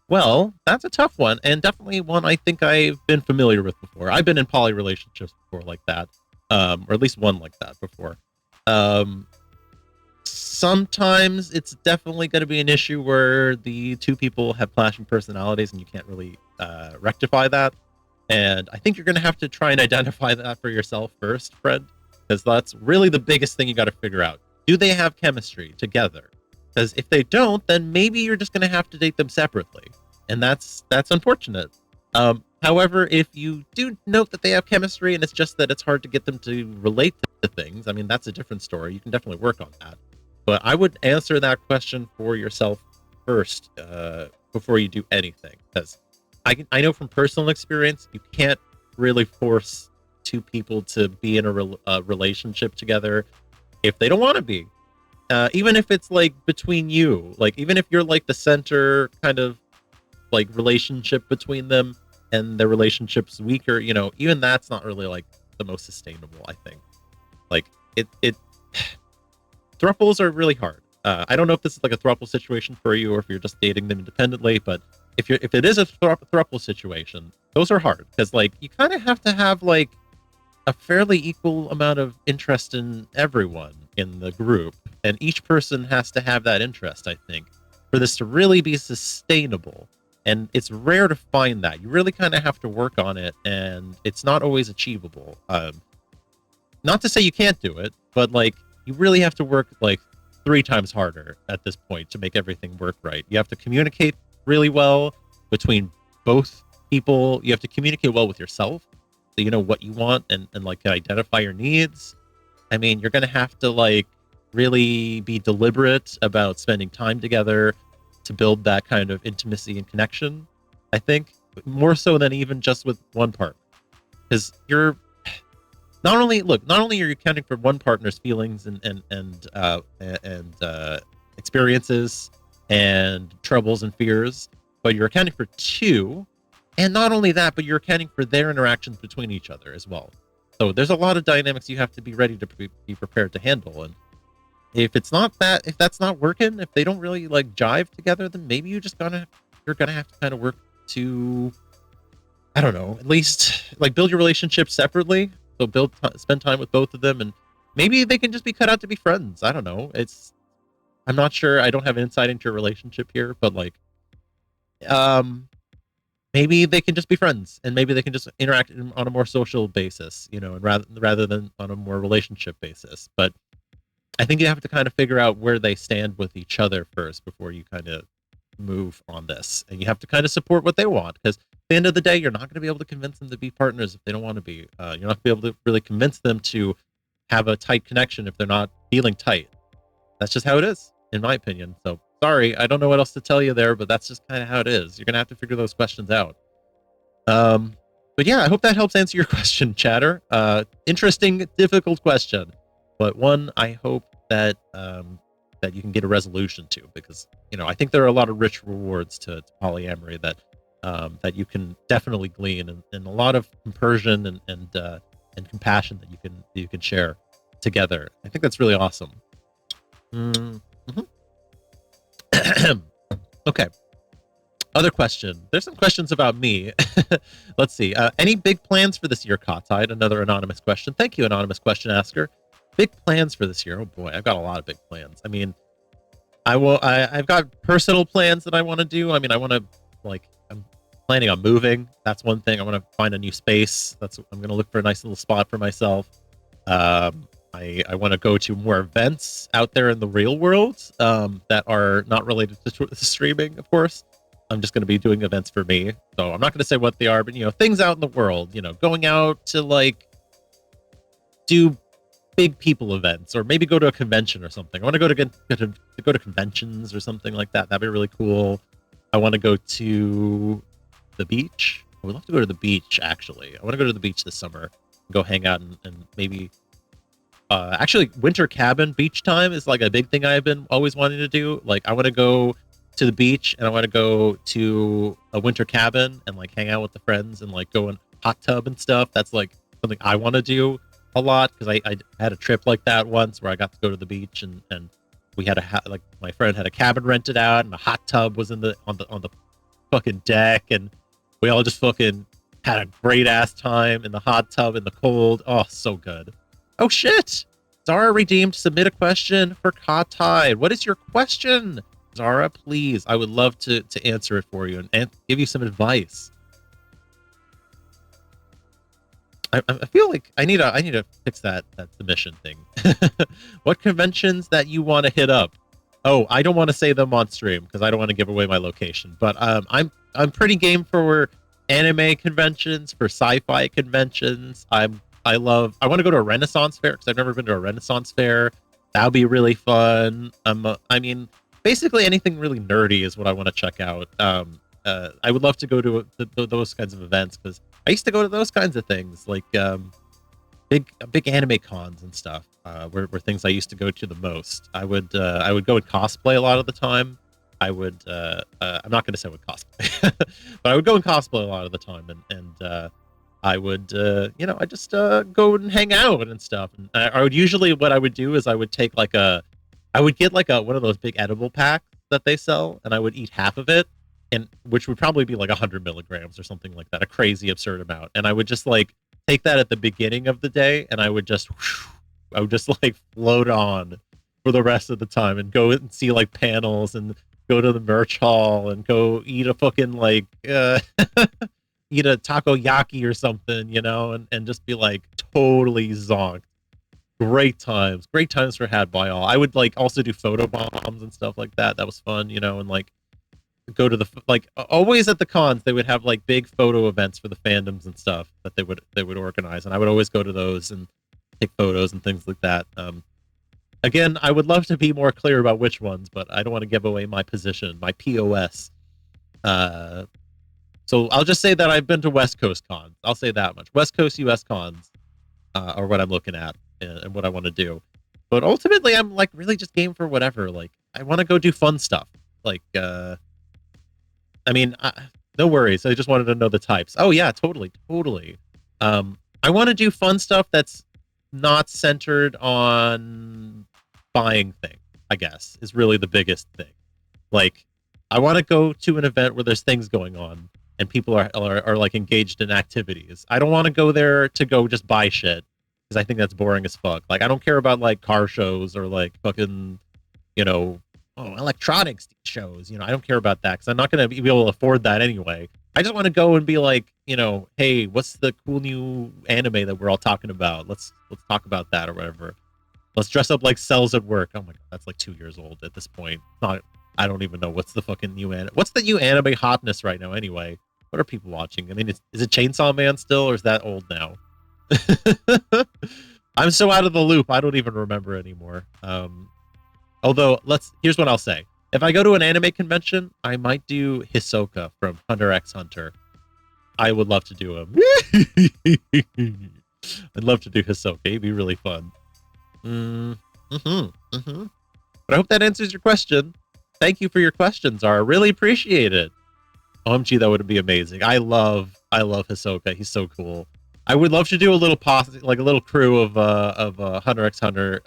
Well, that's a tough one, and definitely one I think I've been familiar with before. I've been in poly relationships before like that, or at least one like that before. Sometimes it's definitely going to be an issue where the two people have clashing personalities and you can't really rectify that. And I think you're going to have to try and identify that for yourself first, Fred, because that's really the biggest thing you got to figure out. Do they have chemistry together? Because if they don't, then maybe you're just going to have to date them separately. And that's unfortunate. However, if you do note that they have chemistry and it's just that it's hard to get them to relate to things, I mean, that's a different story. You can definitely work on that. But I would answer that question for yourself first before you do anything. Because I know from personal experience, you can't really force two people to be in a relationship together if they don't want to be. Even if it's like between you, like even if you're like the center kind of like relationship between them and their relationship's weaker, even that's not really like the most sustainable, I think. Like it thruples are really hard. I don't know if this is like a throuple situation for you or if you're just dating them independently, but if it is a throuple situation, those are hard because like you kind of have to have like a fairly equal amount of interest in everyone in the group, and each person has to have that interest, I think, for this to really be sustainable. And it's rare to find that. You really kind of have to work on it, and it's not always achievable. Not to say you can't do it, but like you really have to work like 3 times harder at this point to make everything work right. You have to communicate really well between both people. You have to communicate well with yourself, so you know what you want and like identify your needs. I mean, you're gonna have to like really be deliberate about spending time together to build that kind of intimacy and connection. I think more so than even just with one partner, because you're not only are you accounting for one partner's feelings and experiences and troubles and fears, but you're accounting for 2. And not only that, but you're accounting for their interactions between each other as well. So there's a lot of dynamics you have to be ready to be prepared to handle. And if that's not working, if they don't really like jive together, then maybe you're gonna have to kind of work to, I don't know, at least like build your relationship separately. So spend time with both of them, and maybe they can just be cut out to be friends. I don't know. I'm not sure. I don't have insight into your relationship here, but like, maybe they can just be friends, and maybe they can just interact on a more social basis, you know, and rather than on a more relationship basis. But I think you have to kind of figure out where they stand with each other first before you kind of move on this, and you have to kind of support what they want, because at the end of the day, you're not going to be able to convince them to be partners if they don't want to be. You're not going to be able to really convince them to have a tight connection if they're not feeling tight. That's just how it is, in my opinion. So sorry, I don't know what else to tell you there, but that's just kind of how it is. You're going to have to figure those questions out. But yeah, I hope that helps answer your question, chatter. Interesting, difficult question, but one I hope that that you can get a resolution to, because, you know, I think there are a lot of rich rewards to polyamory that that you can definitely glean, and a lot of compersion and compassion that you can share together. I think that's really awesome. Okay. Other question. There's some questions about me. Let's see. Any big plans for this year, Kahtide? Another anonymous question. Thank you, anonymous question asker. Big plans for this year. Oh boy, I've got a lot of big plans. I mean, I've got personal plans that I want to do. I mean, I'm planning on moving. That's one thing. I want to find a new space. I'm going to look for a nice little spot for myself. I want to go to more events out there in the real world that are not related to streaming, of course. I'm just going to be doing events for me. So I'm not going to say what they are, but, you know, things out in the world, you know, going out to like do big people events, or maybe go to a convention or something. I want to go to conventions or something like that. That'd be really cool. I want to go to the beach. I would love to go to the beach, actually. I want to go to the beach this summer, go hang out, and maybe actually winter cabin beach time is like a big thing I've been always wanting to do. Like, I want to go to the beach, and I want to go to a winter cabin and like hang out with the friends and like go in hot tub and stuff. That's like something I want to do a lot, because I had a trip like that once where I got to go to the beach, and we had like my friend had a cabin rented out, and a hot tub was on the fucking deck, and we all just fucking had a great ass time in the hot tub in the cold. Oh, so good. Oh shit! Zara redeemed. Submit a question for Kahtide. What is your question, Zara? Please, I would love to answer it for you and give you some advice. I feel like I need to fix that submission thing. What conventions that you want to hit up? Oh, I don't want to say them on stream because I don't want to give away my location. But I'm pretty game for anime conventions, for sci-fi conventions. I want to go to a Renaissance fair because I've never been to a Renaissance fair. That would be really fun. I mean, basically anything really nerdy is what I want to check out. I would love to go to those kinds of events, because I used to go to those kinds of things, like big anime cons and stuff. Were things I used to go to the most. I would go and cosplay a lot of the time. I'm not going to say what cosplay, but I would go and cosplay a lot of the time, and I would I just go and hang out and stuff. And I would usually, what I would do is I would take I would get one of those big edible packs that they sell, and I would eat half of it, and which would probably be like 100 milligrams or something like that, a crazy absurd amount. And I would just like take that at the beginning of the day, and I would just like float on for the rest of the time and go and see like panels and go to the merch hall and go eat a fucking like eat a takoyaki or something, and just be like totally zonked. Great times were had by all. I would like also do photo bombs and stuff like that. That was fun, and like go to the always at the cons they would have like big photo events for the fandoms and stuff that they would organize, and I would always go to those and take photos and things like that. Again, I would love to be more clear about which ones, but I don't want to give away my position, my POS. So I'll just say that I've been to West Coast cons. I'll say that much. West Coast US cons are what I'm looking at and what I want to do. But ultimately, I'm like really just game for whatever. Like, I want to go do fun stuff. Like, no worries. I just wanted to know the types. Oh yeah, totally. I want to do fun stuff that's not centered on buying things, I guess, is really the biggest thing. Like, I want to go to an event where there's things going on and people are like engaged in activities. I don't want to go there to go just buy shit, because I think that's boring as fuck. Like, I don't care about like car shows or like fucking, electronics shows. I don't care about that because I'm not going to be able to afford that anyway. I just want to go and be like, you know, hey, what's the cool new anime that we're all talking about? Let's talk about that or whatever. Let's dress up like cells at work. Oh my god, that's like 2 years old at this point. Not, I don't even know what's the fucking new anime. What's the new anime hotness right now anyway? What are people watching? I mean, is it Chainsaw Man still, or is that old now? I'm so out of the loop. I don't even remember anymore. Although, here's what I'll say. If I go to an anime convention, I might do Hisoka from Hunter x Hunter. I would love to do him. I'd love to do Hisoka. It'd be really fun. But I hope that answers your question. Thank you for your questions, Zara. Really appreciate it. OMG, that would be amazing. I love Hisoka. He's so cool. I would love to do a little like a little crew of Hunter x Hunter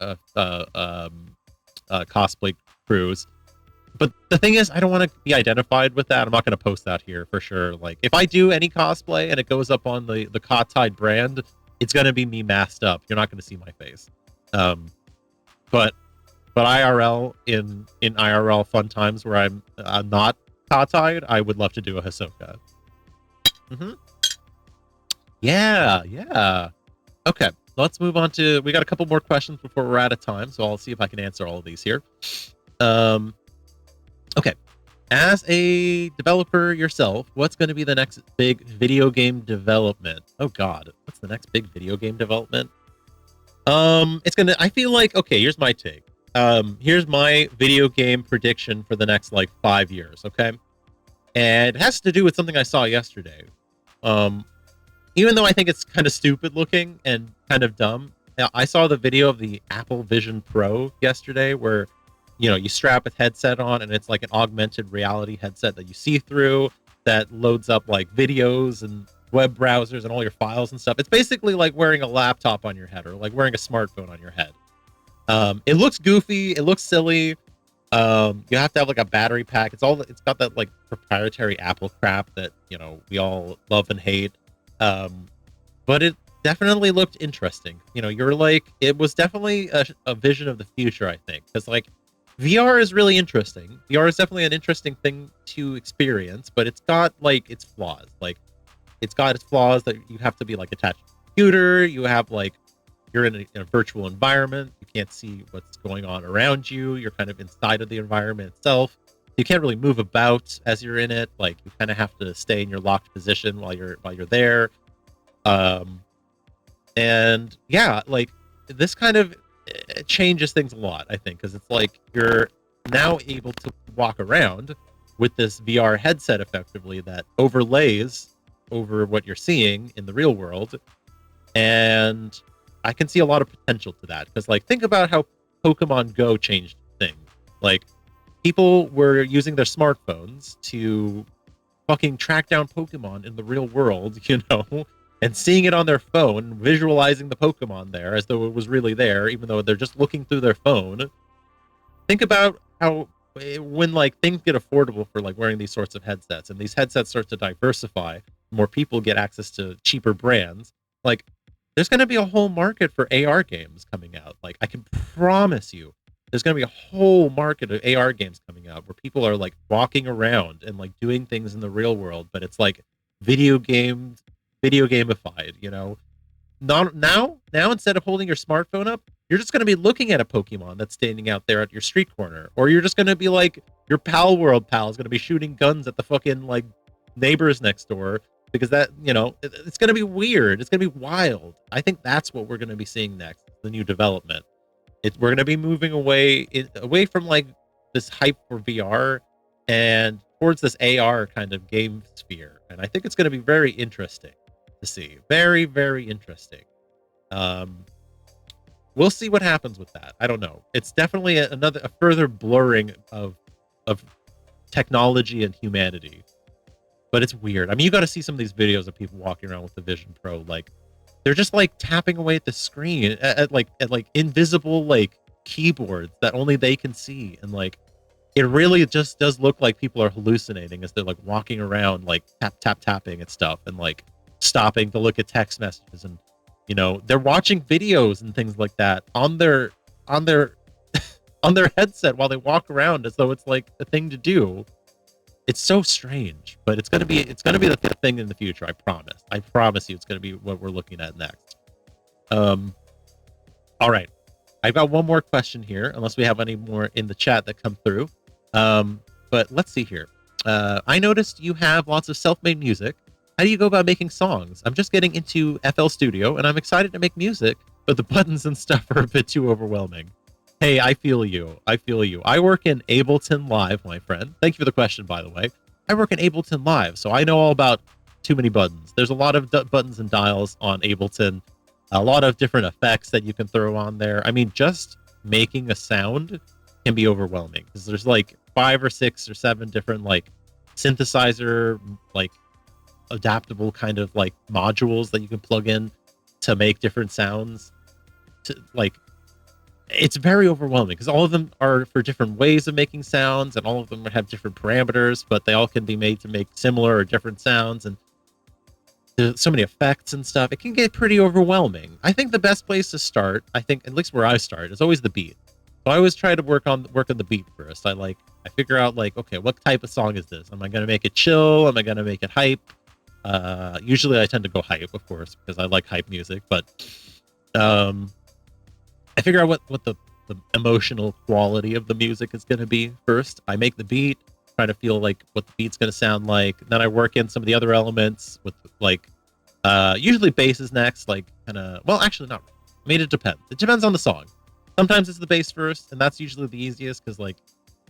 cosplay crews. But the thing is, I don't want to be identified with that. I'm not going to post that here for sure. Like, if I do any cosplay and it goes up on the Kahtide brand, it's going to be me masked up. You're not going to see my face. But IRL in IRL fun times where I'm not Kahtide, I would love to do a Hisoka. Yeah. Okay, let's move on to. We got a couple more questions before we're out of time, so I'll see if I can answer all of these here. Okay, as a developer yourself, what's going to be the next big video game development? Oh God, what's the next big video game development? I feel like, okay, here's my take. Here's my video game prediction for the next like 5 years. Okay, and it has to do with something I saw yesterday. Even though I think it's kind of stupid looking and kind of dumb, I saw the video of the Apple Vision Pro yesterday where, you know, you strap a headset on and it's like an augmented reality headset that you see through that loads up like videos and web browsers and all your files and stuff. It's basically like wearing a laptop on your head or like wearing a smartphone on your head. It looks goofy. It looks silly. You have to have like a battery pack. It's got that like proprietary Apple crap that, you know, we all love and hate. But it definitely looked interesting. You know, it was definitely a vision of the future, I think, because like VR is really interesting. VR is definitely an interesting thing to experience, but it's got like its flaws. Like it's got its flaws that you have to be like attached to a computer. You have like, you're in a virtual environment. You can't see what's going on around you. You're kind of inside of the environment itself. You can't really move about as you're in it. Like you kind of have to stay in your locked position while you're there. And yeah, like this kind of changes things a lot, I think, because it's like you're now able to walk around with this VR headset effectively that overlays over what you're seeing in the real world. And I can see a lot of potential to that because, like, think about how Pokemon Go changed things. Like, people were using their smartphones to fucking track down Pokemon in the real world, you know, and seeing it on their phone, visualizing the Pokemon there as though it was really there, even though they're just looking through their phone. Think about how when like things get affordable for like wearing these sorts of headsets and these headsets start to diversify, more people get access to cheaper brands, like there's going to be a whole market for AR games coming out. Like I can promise you there's going to be a whole market of AR games coming out where people are like walking around and like doing things in the real world, but it's like video gamified, you know. Now instead of holding your smartphone up, you're just going to be looking at a Pokemon that's standing out there at your street corner, or you're just going to be like your Pal World pal is going to be shooting guns at the fucking like neighbors next door because that, you know, it's going to be weird. It's going to be wild. I think that's what we're going to be seeing next, the new development. We're going to be moving away from like this hype for VR and towards this AR kind of game sphere. And I think it's going to be very interesting to see. Very, very interesting. We'll see what happens with that. I don't know. It's definitely a further blurring of technology and humanity. But it's weird. I mean, you got to see some of these videos of people walking around with the Vision Pro. Like, they're just like tapping away at the screen at like invisible like keyboards that only they can see, and like it really just does look like people are hallucinating as they're like walking around like tapping at stuff and like stopping to look at text messages, and you know they're watching videos and things like that on their on their headset while they walk around as though it's like a thing to do. It's so strange, but it's gonna be the thing in the future. I promise you, it's gonna be what we're looking at next. All right, I've got one more question here, unless we have any more in the chat that come through. But let's see here. I noticed you have lots of self-made music. How do you go about making songs? I'm just getting into FL Studio, and I'm excited to make music, but the buttons and stuff are a bit too overwhelming. Hey, I feel you. I work in Ableton Live, my friend. Thank you for the question, by the way. I work in Ableton Live, so I know all about too many buttons. There's a lot of buttons and dials on Ableton, a lot of different effects that you can throw on there. I mean, just making a sound can be overwhelming because there's like 5 or 6 or 7 different like synthesizer, like adaptable kind of like modules that you can plug in to make different sounds. It's very overwhelming because all of them are for different ways of making sounds, and all of them have different parameters, but they all can be made to make similar or different sounds, and there's so many effects and stuff. It can get pretty overwhelming. I think the best place to start, I think at least where I start, is always the beat. So I always try to work on the beat first. I figure out like, okay, what type of song is this? Am I gonna make it chill? Am I gonna make it hype? Usually I tend to go hype, of course, because I like hype music, but I figure out what the emotional quality of the music is going to be first. I make the beat, try to feel like what the beat's going to sound like. Then I work in some of the other elements with like, usually bass is next, like kind of, well, actually not. I mean, it depends. It depends on the song. Sometimes it's the bass first, and that's usually the easiest because like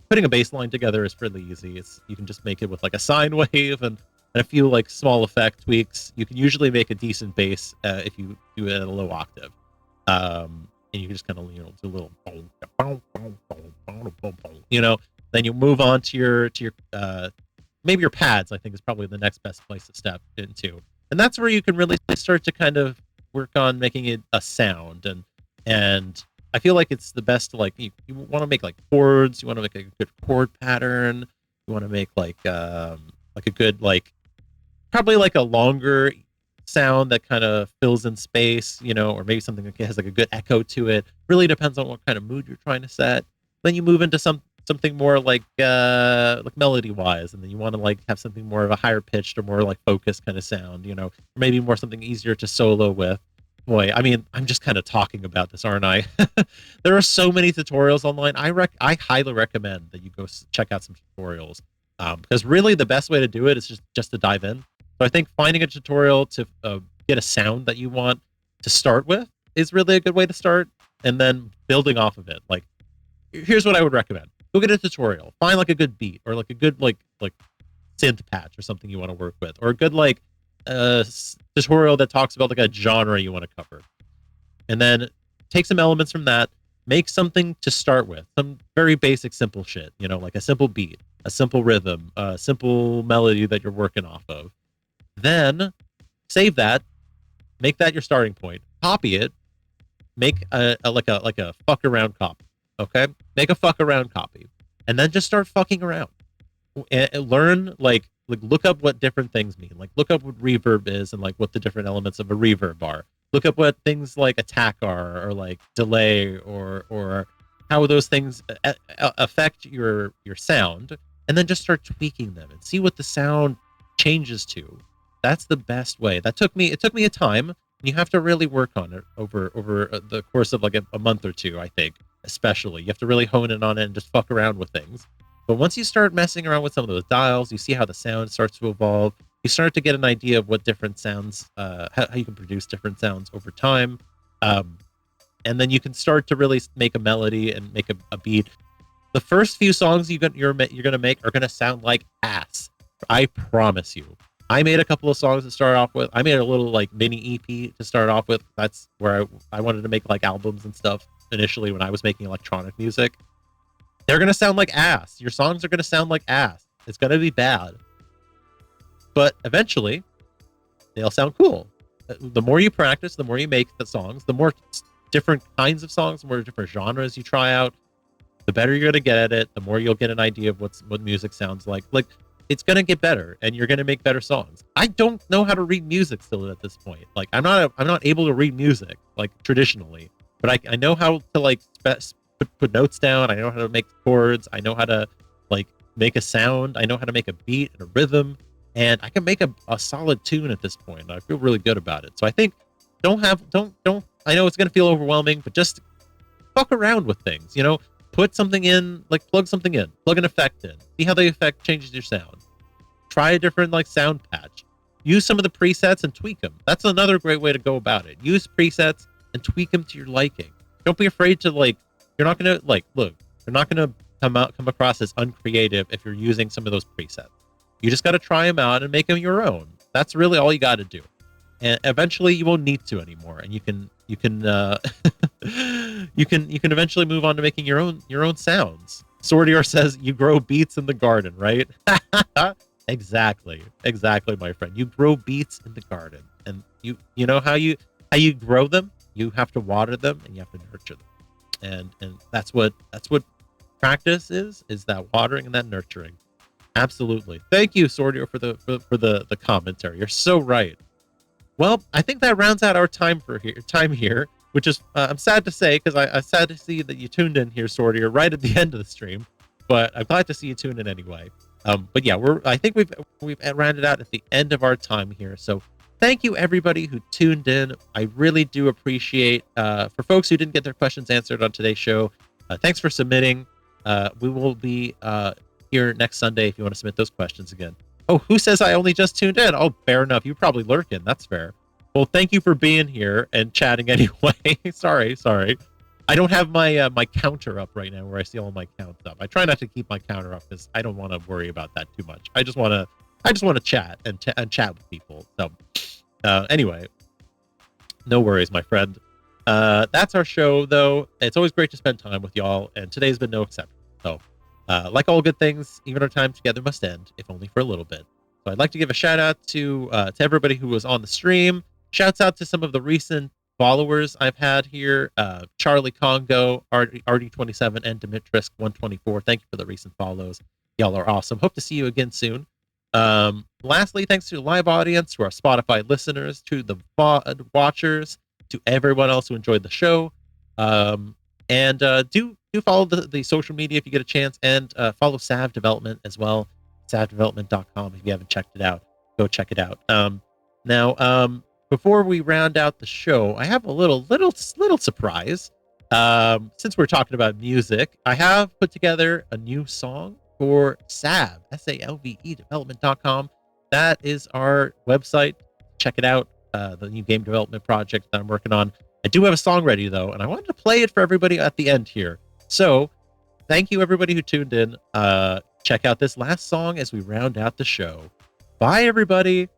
putting a bass line together is fairly easy. You can just make it with like a sine wave and a few like small effect tweaks. You can usually make a decent bass if you do it at a low octave. And you can just kind of, do a little, then you move on to your maybe your pads. I think is probably the next best place to step into, and that's where you can really start to kind of work on making it a sound. And I feel like it's the best to like you want to make like chords, you want to make a good chord pattern, you want to make like a good like probably like a longer sound that kind of fills in space, or maybe something that has like a good echo to it. Really depends on what kind of mood you're trying to set. Then you move into something more like melody wise, and then you want to like have something more of a higher pitched or more like focused kind of sound, or maybe more something easier to solo with. Boy, I mean, I'm just kind of talking about this, aren't I? There are so many tutorials online. I highly recommend that you go check out some tutorials, because really the best way to do it is just to dive in. So I think finding a tutorial to get a sound that you want to start with is really a good way to start, and then building off of it. Like, here's what I would recommend: go get a tutorial, find like a good beat or like a good like synth patch or something you want to work with, or a good like tutorial that talks about like a genre you want to cover, and then take some elements from that, make something to start with, some very basic simple shit, like a simple beat, a simple rhythm, a simple melody that you're working off of. Then save that, make that your starting point, copy it, make a fuck around copy. Okay, make a fuck around copy, and then just start fucking around. And learn like look up what different things mean. Like look up what reverb is and like what the different elements of a reverb are. Look up what things like attack are, or like delay, or how those things affect your sound, and then just start tweaking them and see what the sound changes to. That's the best way. It took me a time. You have to really work on it over the course of like a month or two, I think, especially. You have to really hone in on it and just fuck around with things. But once you start messing around with some of those dials, you see how the sound starts to evolve. You start to get an idea of what different sounds, how you can produce different sounds over time. And then you can start to really make a melody and make a beat. The first few songs you're going to make are going to sound like ass. I promise you. I made a couple of songs to start off with. I made a little like mini EP to start off with. That's where I wanted to make like albums and stuff initially when I was making electronic music. They're going to sound like ass. Your songs are going to sound like ass. It's going to be bad. But eventually, they'll sound cool. The more you practice, the more you make the songs, the more different kinds of songs, the more different genres you try out, the better you're going to get at it, the more you'll get an idea of what music sounds like. Like, it's going to get better, and you're going to make better songs. I don't know how to read music still at this point. Like, I'm not able to read music, like, traditionally. But I know how to, like, put notes down. I know how to make chords. I know how to, like, make a sound. I know how to make a beat and a rhythm, and I can make a solid tune at this point. I feel really good about it. So I think don't. I know it's going to feel overwhelming, but just fuck around with things. You know, put something in, like plug something in, plug an effect in, see how the effect changes your sound. Try a different like sound patch. Use some of the presets and tweak them. That's another great way to go about it. Use presets and tweak them to your liking. Don't be afraid to like. You're not gonna like look. You're not gonna come across as uncreative if you're using some of those presets. You just got to try them out and make them your own. That's really all you got to do. And eventually you won't need to anymore, and you can you can eventually move on to making your own sounds. Sordier says you grow beets in the garden, right? Exactly, my friend. You grow beets in the garden, and you know how you grow them. You have to water them and you have to nurture them, and that's what practice is that watering and that nurturing. Absolutely. Thank you, Sordier, for the commentary. You're so right. Well, I think that rounds out our time here, which is I'm sad to say, because I'm sad to see that you tuned in here, Sordier, right at the end of the stream. But I'm glad to see you tune in anyway. But yeah, I think we've rounded out at the end of our time here. So thank you everybody who tuned in. I really do appreciate for folks who didn't get their questions answered on today's show. Thanks for submitting. We will be here next Sunday if you want to submit those questions again. Oh, who says I only just tuned in? Oh, fair enough. You probably lurking. That's fair. Well, thank you for being here and chatting anyway. Sorry. I don't have my my counter up right now where I see all my counts up. I try not to keep my counter up because I don't want to worry about that too much. I just want to chat and chat with people. So anyway, no worries, my friend. That's our show, though. It's always great to spend time with y'all, and today's been no exception. So like all good things, even our time together must end, if only for a little bit. So I'd like to give a shout out to everybody who was on the stream. Shouts out to some of the recent followers I've had here. Charlie Congo, RD27, and Dimitrisk 124. Thank you for the recent follows. Y'all are awesome. Hope to see you again soon. Lastly, thanks to the live audience, to our Spotify listeners, to the watchers, to everyone else who enjoyed the show. And do follow the social media if you get a chance, and follow Sav Development as well. savdevelopment.com. If you haven't checked it out, go check it out. Now, before we round out the show, I have a little surprise. Since we're talking about music, I have put together a new song for Salve, SALVE development.com. That is our website. Check it out. The new game development project that I'm working on. I do have a song ready though, and I wanted to play it for everybody at the end here. So thank you everybody who tuned in. Check out this last song as we round out the show. Bye everybody.